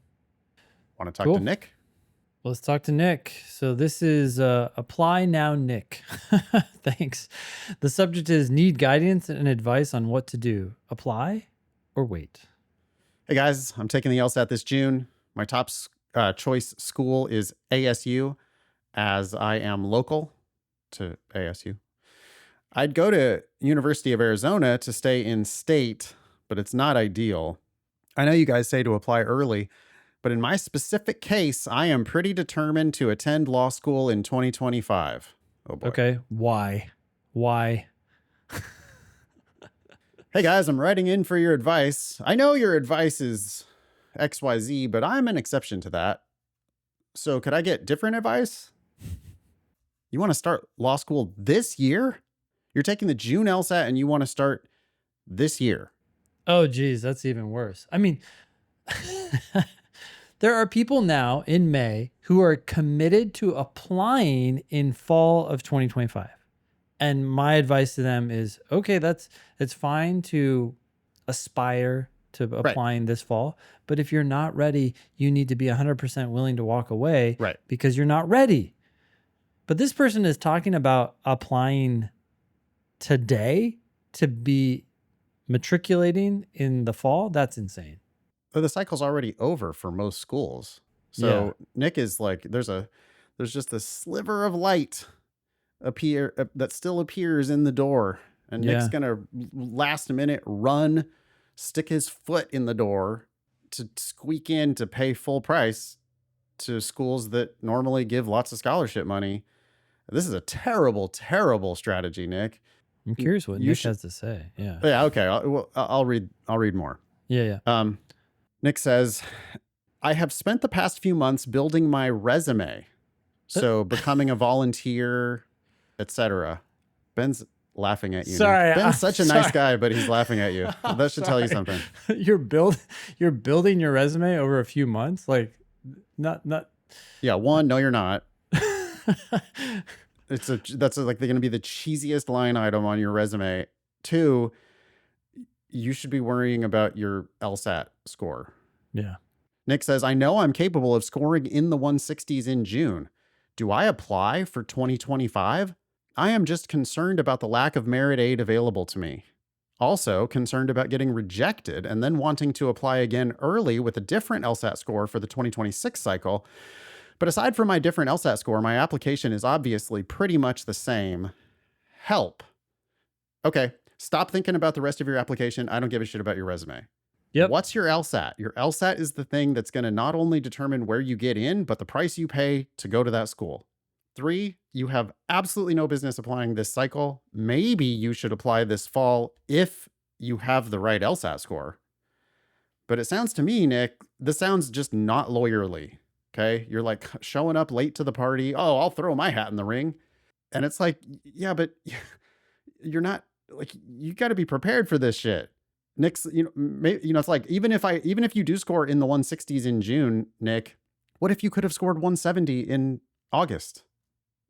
Want to talk to Cool. Nick? Let's talk to Nick. So this is Apply Now, Nick. Thanks. The subject is need guidance and advice on what to do. Apply or wait? Hey guys, I'm taking the LSAT this June. My top choice school is ASU, as I am local to ASU. I'd go to University of Arizona to stay in state, but it's not ideal. I know you guys say to apply early, but in my specific case, I am pretty determined to attend law school in 2025. Oh boy. Okay. Why? Why? Hey guys, I'm writing in for your advice. I know your advice is XYZ, but I'm an exception to that. So could I get different advice? You want to start law school this year? You're taking the June LSAT and you want to start this year. Oh, geez, that's even worse. I mean, there are people now in May who are committed to applying in fall of 2025. And my advice to them is, okay, it's fine to aspire to applying this fall, but if you're not ready, you need to be 100% willing to walk away, Right. because you're not ready. But this person is talking about applying today to be matriculating in the fall. That's insane. The cycle's already over for most schools. So Nick is like, there's just a sliver of light that still appears in the door. And Nick's going to last minute run, stick his foot in the door to squeak in to pay full price to schools that normally give lots of scholarship money. This is a terrible, terrible strategy, Nick. I'm curious what Nick has to say. Yeah. Yeah. Okay. I'll read more. Yeah. Nick says, I have spent the past few months building my resume. So becoming a volunteer, etc. Ben's laughing at you. Sorry. Ben's such a nice guy, but he's laughing at you. That should tell you something. You're building your resume over a few months? Like not. Yeah. One, no, you're not. That's like going to be the cheesiest line item on your resume. Two, you should be worrying about your LSAT score. Yeah. Nick says, I know I'm capable of scoring in the 160s in June. Do I apply for 2025? I am just concerned about the lack of merit aid available to me. Also concerned about getting rejected and then wanting to apply again early with a different LSAT score for the 2026 cycle. But aside from my different LSAT score, my application is obviously pretty much the same. Help. Okay, stop thinking about the rest of your application. I don't give a shit about your resume. Yep. What's your LSAT? Your LSAT is the thing that's going to not only determine where you get in, but the price you pay to go to that school. 3, you have absolutely no business applying this cycle. Maybe you should apply this fall if you have the right LSAT score. But it sounds to me, Nick, this sounds just not lawyerly. Okay. You're like showing up late to the party. Oh, I'll throw my hat in the ring. And it's like, yeah, but you're not like, you got to be prepared for this shit. Nick's, it's like, even if you do score in the 160s in June, Nick, what if you could have scored 170 in August?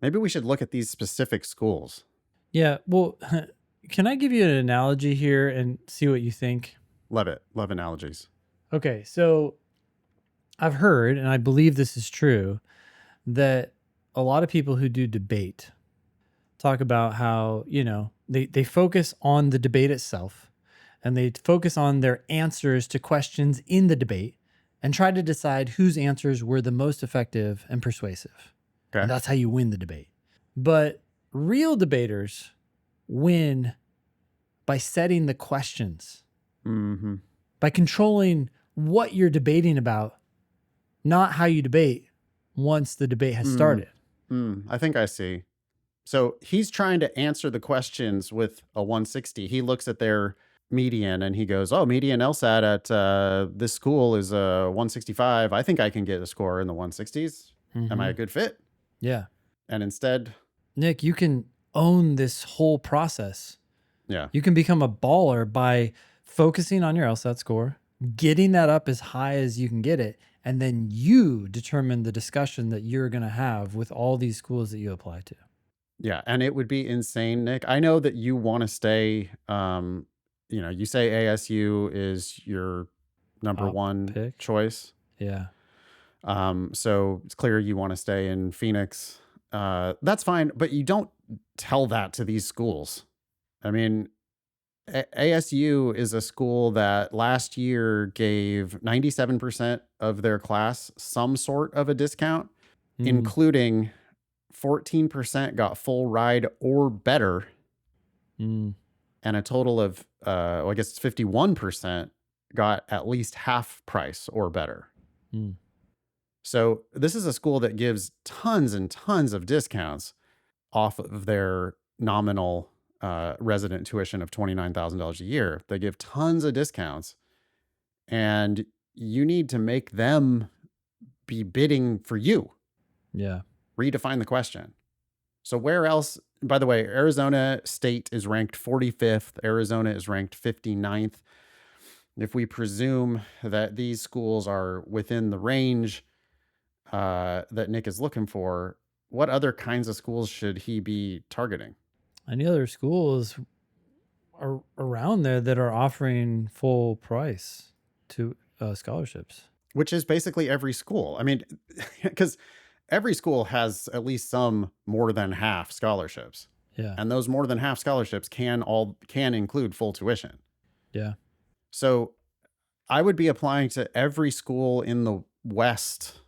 Maybe we should look at these specific schools. Yeah. Well, can I give you an analogy here and see what you think? Love it. Love analogies. Okay. So I've heard, and I believe this is true, that a lot of people who do debate talk about how, they focus on the debate itself and they focus on their answers to questions in the debate and try to decide whose answers were the most effective and persuasive. And Okay. that's how you win the debate. But real debaters win by setting the questions, Hmm. by controlling what you're debating about, not how you debate once the debate has started. I think I see. So he's trying to answer the questions with a 160. He looks at their median and he goes, "Oh, median LSAT at this school is 165. I think I can get a score in the 160s. Am I a good fit?" Yeah. And instead, Nick, you can own this whole process. yeah, You can become a baller by focusing on your LSAT score, getting that up as high as you can get it, and then you determine the discussion that you're going to have with all these schools that you apply to. yeah, and it would be insane, Nick. I know that you want to stay. You say ASU is your number Top one pick. choice. Yeah. So it's clear you want to stay in Phoenix. That's fine, but you don't tell that to these schools. I mean, ASU is a school that last year gave 97% of their class some sort of a discount, Mm, including 14% got full ride or better, mm, and a total of, I guess it's 51% got at least half price or better. mm. So this is a school that gives tons and tons of discounts off of their nominal resident tuition of $29,000 a year. They give tons of discounts, and you need to make them be bidding for you. Yeah. Redefine the question. So where else? By the way, Arizona State is ranked 45th. Arizona is ranked 59th. If we presume that these schools are within the range that Nick is looking for, what other kinds of schools should he be targeting? Any other schools are around there that are offering full price to scholarships? Which is basically every school. I mean, because every school has at least some more than half scholarships, Yeah. and those more than half scholarships can include full tuition. Yeah. So I would be applying to every school in the West.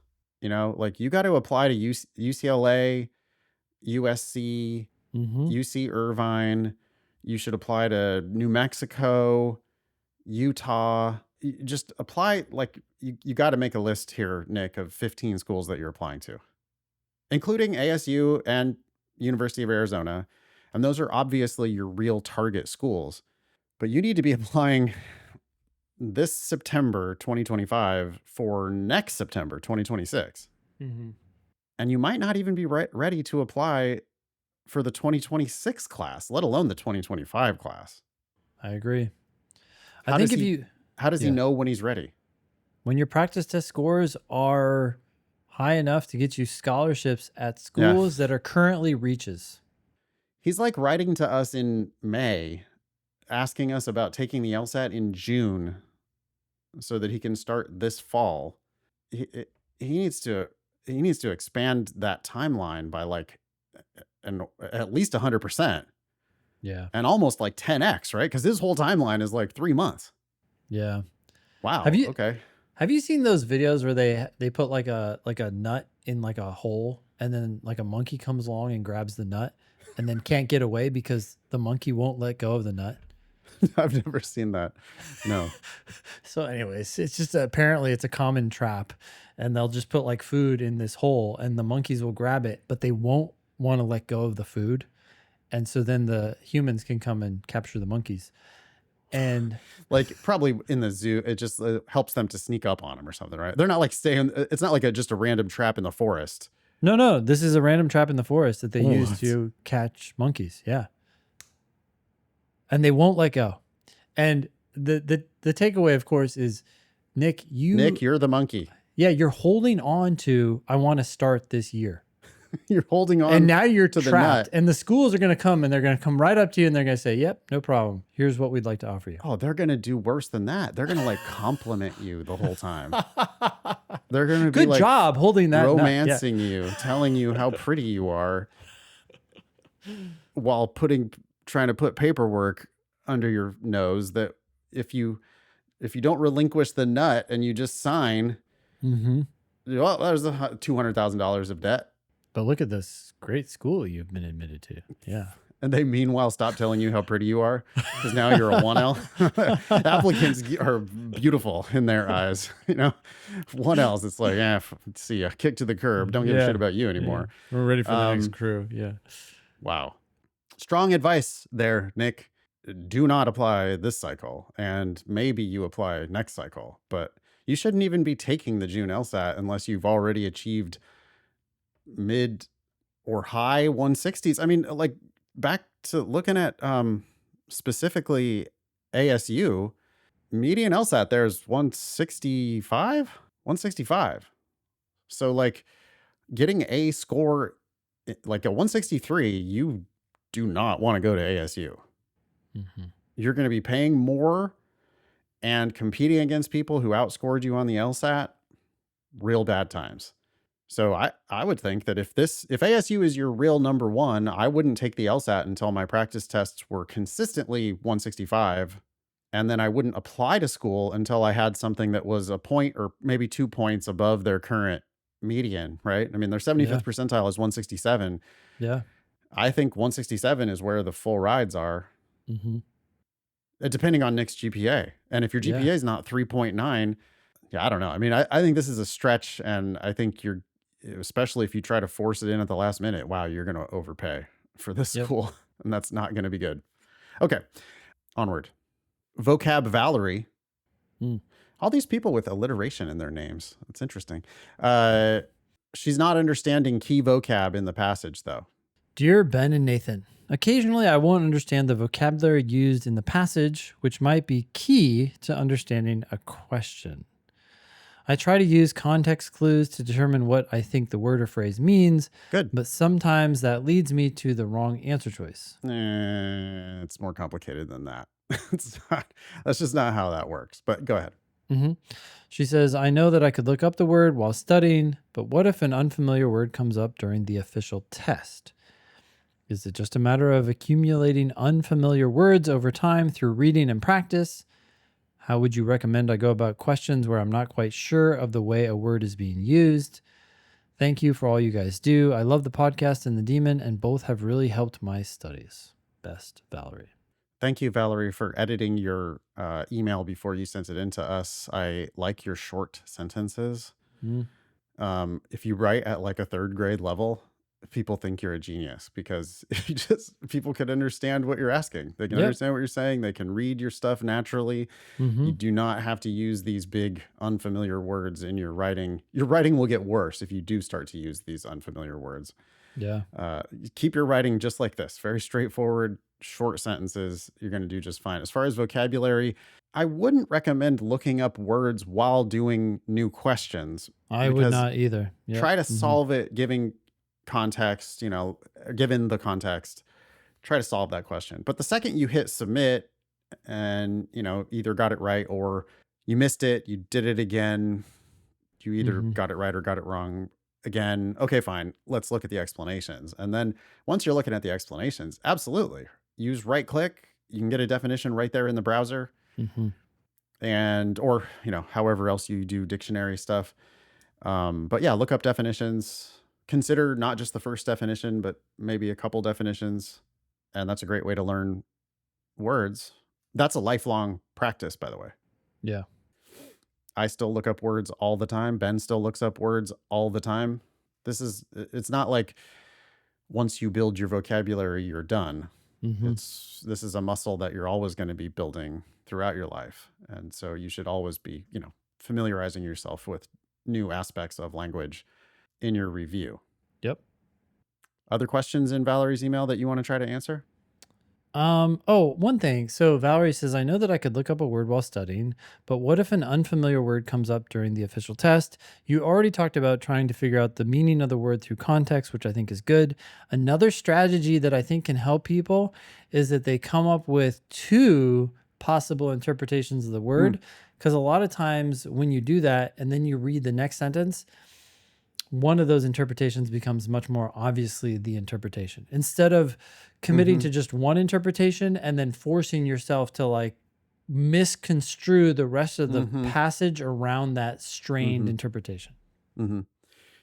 Like you got to apply to UCLA, USC, Mm-hmm. UC Irvine. You should apply to New Mexico, Utah. Just apply. Like you got to make a list here, Nick, of 15 schools that you're applying to, including ASU and University of Arizona. And those are obviously your real target schools. But you need to be applying this September 2025 for next September 2026. Mm-hmm. And you might not even be ready to apply for the 2026 class, let alone the 2025 class. I agree. I How think does if he you, how does he yeah, know when he's ready? when your practice test scores are high enough to get you scholarships at Yeah. schools that are currently reaches. He's like writing to us in May, asking us about taking the LSAT in June so that he can start this fall. He, he needs to expand that timeline by like at least 100% Yeah. and almost like 10x, right? Because his whole timeline is like 3 months. Yeah. Have Wow. you Okay. have you seen those videos where they put like a nut in like a hole and then like a monkey comes along and grabs the nut and then can't get away because the monkey won't let go of the nut? I've never seen that. No. So anyways, it's just apparently it's a common trap and they'll just put like food in this hole and the monkeys will grab it, but they won't want to let go of the food. And so then the humans can come and capture the monkeys. And Like probably in the zoo, it just helps them to sneak up on him or something, right? They're not like staying. It's not like just a random trap in the forest. no, this is a random trap in the forest that they use What? to catch monkeys. Yeah. And they won't let go. And the takeaway, of course, is Nick, Nick, you're the monkey. yeah, you're holding on to I want to start this year. You're holding And on now you're to the trapped. nut. And the schools are going to come and they're going to come right up to you and they're going to say, yep, no problem. Here's what we'd like to offer you. Oh, they're going to do worse than that. They're going to like compliment you the whole time. They're going to be Good like job holding that nut. Yeah. romancing you, telling you how pretty you are while trying to put paperwork under your nose that if you don't relinquish the nut and you just sign, well, there's $200,000 of debt. But look at this great school you've been admitted to. Yeah. And they meanwhile stop telling you how pretty you are because now you're a 1L. Applicants are beautiful in their eyes. 1Ls, it's like, see ya, kick to the curb. Don't give a shit about you anymore. Yeah. We're ready for the next crew. Yeah. Wow. Strong advice there, Nick. Do not apply this cycle. And maybe you apply next cycle. But you shouldn't even be taking the June LSAT unless you've already achieved mid or high 160s. I mean, like, back to looking at specifically ASU, median LSAT there is 165. So like getting a score like a 163, you do not want to go to ASU. You're going to be paying more and competing against people who outscored you on the LSAT. Real bad times. So I would think that if ASU is your real number one, I wouldn't take the LSAT until my practice tests were consistently 165. And then I wouldn't apply to school until I had something that was a point or maybe 2 points above their current median, right? I mean, their 75th percentile is 167. Yeah. I think 167 is where the full rides are. Depending on Nick's GPA. And if your GPA is not 3.9, I don't know. I mean, I think this is a stretch, and I think especially if you try to force it in at the last minute, wow, you're going to overpay for this school, and that's not going to be good. Okay, onward. Vocab Valerie. All these people with alliteration in their names. That's interesting. She's not understanding key vocab in the passage, though. Dear Ben and Nathan, occasionally I won't understand the vocabulary used in the passage, which might be key to understanding a question. I try to use context clues to determine what I think the word or phrase means. Good. But sometimes that leads me to the wrong answer choice. It's more complicated than that. That's just not how that works. But go ahead. She says, I know that I could look up the word while studying, but what if an unfamiliar word comes up during the official test? Is it just a matter of accumulating unfamiliar words over time through reading and practice? How would you recommend I go about questions where I'm not quite sure of the way a word is being used? Thank you for all you guys do. I love the podcast and the demon, and both have really helped my studies. Best, Valerie. Thank you, Valerie, for editing your email before you sent it in to us. I like your short sentences. If you write at like a third grade level, people think you're a genius because people can understand what you're asking. They can understand what you're saying. They can read your stuff naturally. You do not have to use these big unfamiliar words in your writing. Your writing will get worse if you do start to use these unfamiliar words. Keep your writing just like this. Very straightforward, short sentences. You're going to do just fine. As far as vocabulary, I wouldn't recommend looking up words while doing new questions. I would not either. Try to solve it giving context, given the context, try to solve that question. But the second you hit submit and, either got it right or you missed it, you did it again, you either got it right or got it wrong again. Okay, fine. Let's look at the explanations. And then once you're looking at the explanations, absolutely use right click. You can get a definition right there in the browser and, or, however else you do dictionary stuff. But yeah, look up definitions. Consider not just the first definition, but maybe a couple definitions. And that's a great way to learn words. That's a lifelong practice, by the way. Yeah. I still look up words all the time. Ben still looks up words all the time. It's not like once you build your vocabulary, you're done. This is a muscle that you're always going to be building throughout your life. And so you should always be, familiarizing yourself with new aspects of language in your review. Yep. Other questions in Valerie's email that you want to try to answer? One thing. So Valerie says, I know that I could look up a word while studying, but what if an unfamiliar word comes up during the official test? You already talked about trying to figure out the meaning of the word through context, which I think is good. Another strategy that I think can help people is that they come up with two possible interpretations of the Mm, word. Because a lot of times when you do that and then you read the next sentence, one of those interpretations becomes much more obviously the interpretation. Instead of committing mm-hmm, to just one interpretation and then forcing yourself to like misconstrue the rest of the mm-hmm, passage around that strained mm-hmm, interpretation. mm-hmm.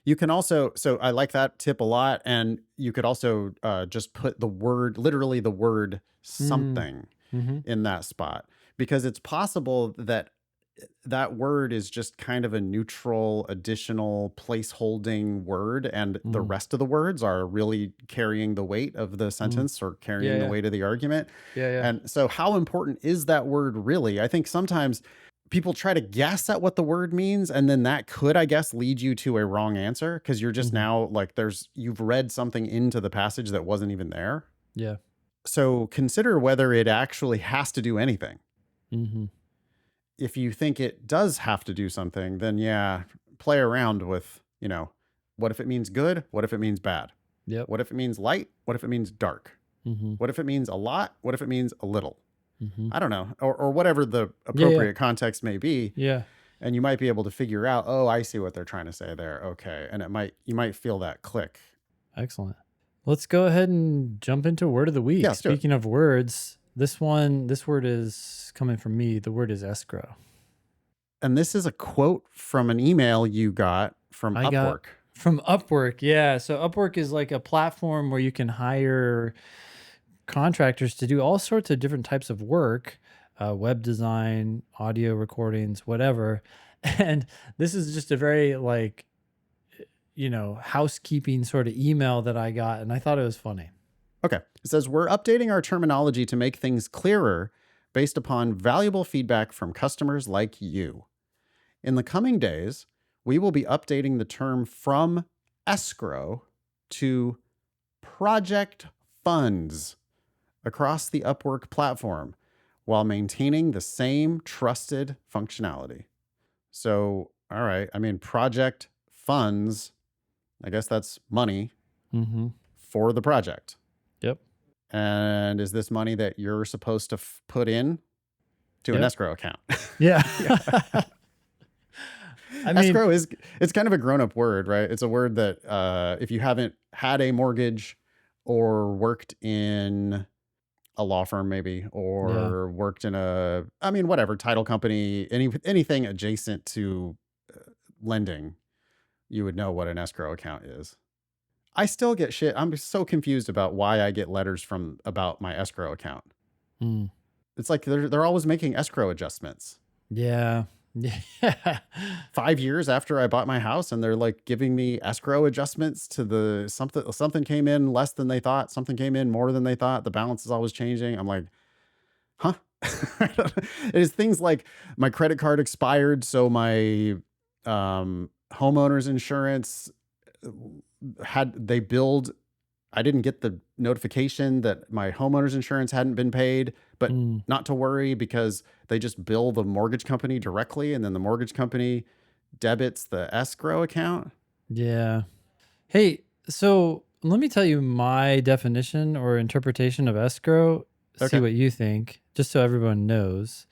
You can also, so I like that tip a lot. And you could also just put the word, literally the word Mm, something mm-hmm, in that spot, because it's possible that that word is just kind of a neutral additional placeholding word, and the mm, rest of the words are really carrying the weight of the mm. sentence or Yeah, carrying the yeah, weight of the argument. yeah, yeah. And so how important is that word really? I think sometimes people try to guess at what the word means, and then that could, I guess, lead you to a wrong answer, because you're just Mm-hmm, now like you've read something into the passage that wasn't even there. yeah. So consider whether it actually has to do anything. Mm-hmm, If you think it does have to do something, then yeah, play around with, what if it means good? What if it means bad? yep. What if it means light? What if it means dark? Mm-hmm, What if it means a lot? What if it means a little? mm-hmm. I don't know, or whatever the Yeah, yeah, appropriate context may be. yeah. And you might be able to figure out, oh, I see what they're trying to say there. Okay. And you might feel that click. Excellent. Let's go ahead and jump into word of the Yeah, week. let's do it. Speaking of words, this word is coming from me. The word is escrow. And this is a quote from an email you got from I got Upwork. from Upwork. Yeah. So Upwork is like a platform where you can hire contractors to do all sorts of different types of work, web design, audio recordings, whatever. And this is just a very like, housekeeping sort of email that I got. And I thought it was funny. Okay. It says, we're updating our terminology to make things clearer based upon valuable feedback from customers like you. In the coming days, we will be updating the term from escrow to project funds across the Upwork platform while maintaining the same trusted functionality. So, all right. I mean, project funds, I guess that's money Mm-hmm. for the project. Yep. And is this money that you're supposed to put in to an Yep. escrow account? Yeah. Yeah. I mean, Escrow it's kind of a grown-up word, right? It's a word that if you haven't had a mortgage or worked in a law firm maybe, yeah. or worked in I mean, whatever, title company, anything adjacent to lending, you would know what an escrow account is. I still get shit. I'm so confused about why I get letters from about my escrow account. Mm. It's like they're always making escrow adjustments. Yeah. Yeah. 5 years after I bought my house, and they're like giving me escrow adjustments to the something came in less than they thought, something came in more than they thought. The balance is always changing. I'm like, huh? It is things like my credit card expired, so my homeowner's insurance had they billed. I didn't get the notification that my homeowner's insurance hadn't been paid, but Mm. not to worry, because they just bill the mortgage company directly, and then the mortgage company debits the escrow account. Yeah. Hey, so let me tell you my definition or interpretation of escrow. See Okay. what you think, just so everyone knows.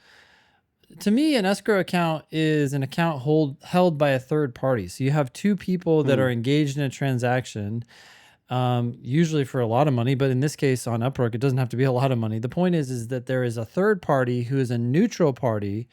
To me, an escrow account is an account held by a third party. So you have two people that Mm, are engaged in a transaction, usually for a lot of money, but in this case on Upwork, it doesn't have to be a lot of money. The point is that there is a third party who is a neutral party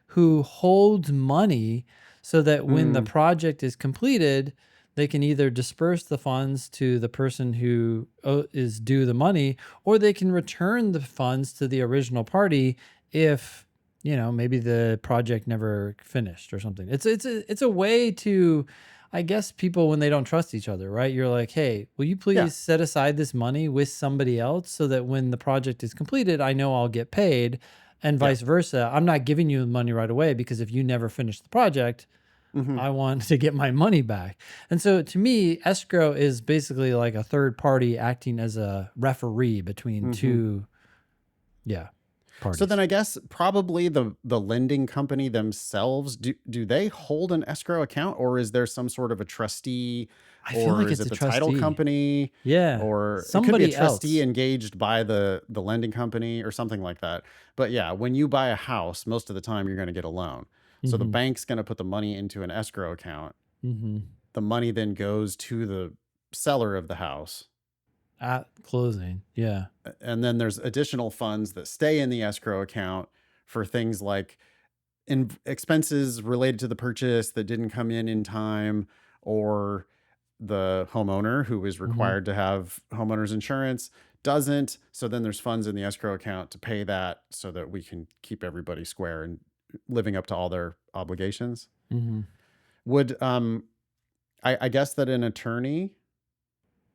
who holds money so that when the mm, project is completed, they can either disperse the funds to the person who is due the money, or they can return the funds to the original party if maybe the project never finished or something. It's a way to, I guess, people when they don't trust each other, right? You're like, hey, will you yeah. please set aside this money with somebody else so that when the project is completed, I know I'll get paid, and Yeah. vice versa. I'm not giving you the money right away because if you never finish the project, Hmm. I want to get my money back. And so to me, escrow is basically like a third party acting as a referee between Hmm. two Yeah. So then Parties. I guess probably the lending company themselves, do they hold an escrow account, or is there some sort of a trustee, I feel or like is it's it a the title trustee. company, Yeah. or it could be a Somebody trustee else. engaged by the lending company or something like that. But yeah, when you buy a house, most of the time you're going to get a loan. So the Mm-hmm. bank's going to put the money into an escrow account. Mm-hmm. The money then goes to the seller of the house. At closing. Yeah. And then there's additional funds that stay in the escrow account for things like expenses related to the purchase that didn't come in time, or the homeowner who is Mm-hmm. required to have homeowners insurance doesn't. So then there's funds in the escrow account to pay that so that we can keep everybody square and living up to all their obligations. Mm-hmm. Would I guess that an attorney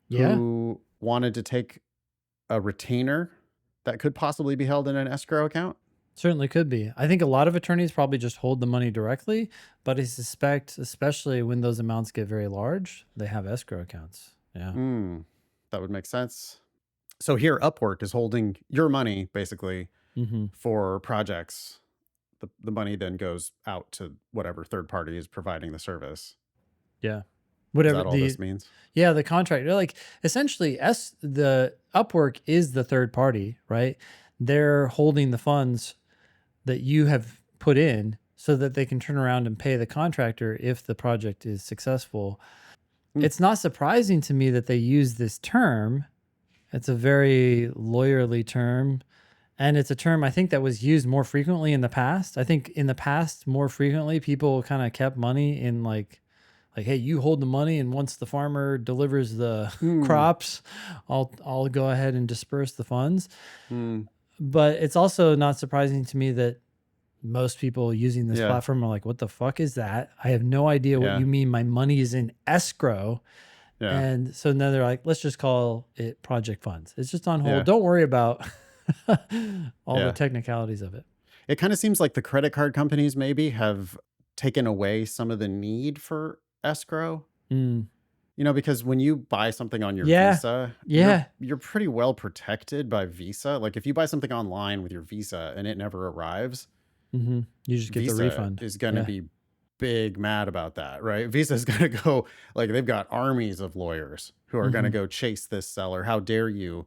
Yeah. who wanted to take a retainer that could possibly be held in an escrow account? Certainly could be. I think a lot of attorneys probably just hold the money directly, but I suspect, especially when those amounts get very large, they have escrow accounts. Yeah. Mm, that would make sense. So here, Upwork is holding your money basically Mm-hmm. for projects. The money then goes out to whatever third party is providing the service. Yeah. Is Whatever that all this means? yeah, the contract. Like essentially the Upwork is the third party, right? They're holding the funds that you have put in so that they can turn around and pay the contractor if the project is successful. Hmm. It's not surprising to me that they use this term. It's a very lawyerly term. And it's a term I think that was used more frequently in the past. I think in the past, more frequently, people kind of kept money in like, hey, you hold the money, and once the farmer delivers the Hmm. crops, I'll go ahead and disperse the funds. Hmm. But it's also not surprising to me that most people using this Yeah. platform are like, what the fuck is that? I have no idea what Yeah. you mean. My money is in escrow. Yeah. And so now they're like, let's just call it project funds. It's just on hold. Yeah. Don't worry about all the Yeah. technicalities of it. It kind of seems like the credit card companies maybe have taken away some of the need for escrow. Mm. Because when you buy something on your Yeah. Visa, you're Yeah. you're pretty well protected by Visa. Like if you buy something online with your Visa and it never arrives, Hmm. You just get the Visa refund. is going to Yeah. be big mad about that, right? Visa is going to go, like, they've got armies of lawyers who are going to Hmm. go chase this seller. How dare you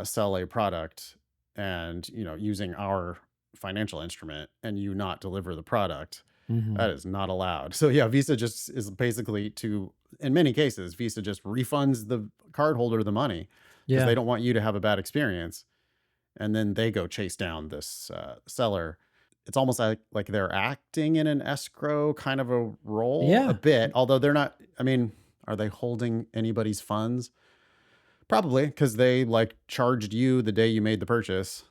sell a product and, using our financial instrument and you not deliver the product? Hmm. That is not allowed. So yeah, Visa just is basically in many cases, Visa just refunds the cardholder the money because Yeah. they don't want you to have a bad experience. And then they go chase down this seller. It's almost like they're acting in an escrow kind of a role a Yeah. bit, although they're not. I mean, are they holding anybody's funds? Probably, because they like charged you the day you made the purchase.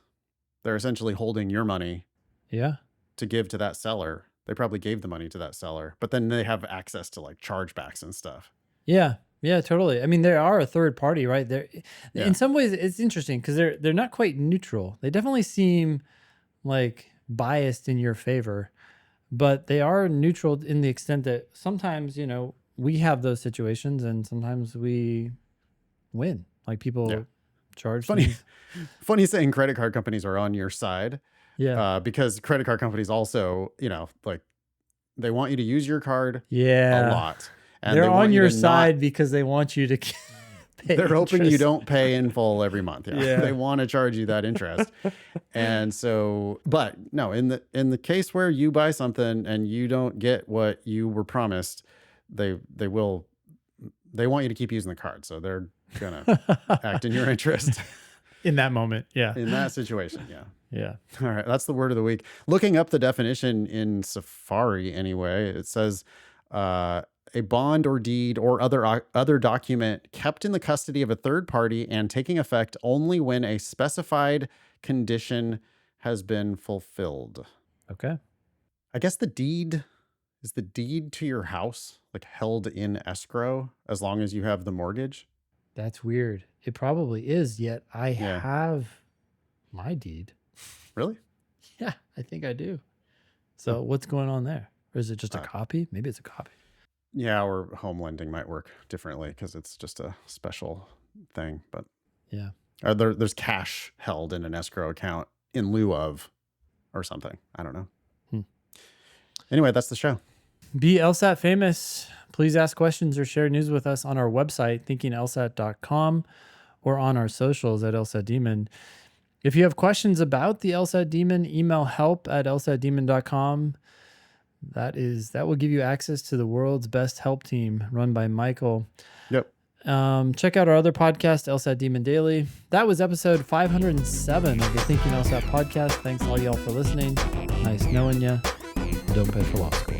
They're essentially holding your money Yeah. to give to that seller. They probably gave the money to that seller, but then they have access to like chargebacks and stuff. Yeah. Yeah, totally. I mean, they are a third party, right? They're in Yeah. some ways it's interesting because they're not quite neutral. They definitely seem like biased in your favor, but they are neutral in the extent that sometimes, we have those situations and sometimes we win. Like Yeah. people charge Funny, things. funny saying credit card companies are on your side, Yeah. because credit card companies also, like they want you to use your card a Yeah. lot, and They're they on want you your to not. side because they want you to pay They're hoping you interest. don't pay in full every month. Yeah, they Yeah. want to charge you that interest. And so, but no, in the case where you buy something and you don't get what you were promised, they will they want you to keep using the card. So they're gonna act in your interest In that moment. Yeah. in that situation. Yeah. Yeah. All right, that's the word of the week. Looking up the definition in Safari, anyway, it says a bond or deed or other document kept in the custody of a third party and taking effect only when a specified condition has been fulfilled. Okay. I guess the deed to your house like held in escrow as long as you have the mortgage. That's weird. It probably is, yet I Yeah, have my deed. really? Yeah, I think I do. Huh. So what's going on there? Or is it just a Uh, copy? Maybe it's a copy. yeah, or home lending might work differently because it's just a special thing, but Yeah. Or there's cash held in an escrow account in lieu of or something. I don't know. Anyway, that's the show. Be LSAT famous. Please ask questions or share news with us on our website, thinkinglsat.com, or on our socials at LSAT Demon. If you have questions about the LSAT Demon, email help@lsatdemon.com. That will give you access to the world's best help team run by Michael. Yep. Check out our other podcast, LSAT Demon Daily. That was episode 507 of the Thinking LSAT podcast. Thanks all y'all for listening. Nice knowing you. Don't pay for law school.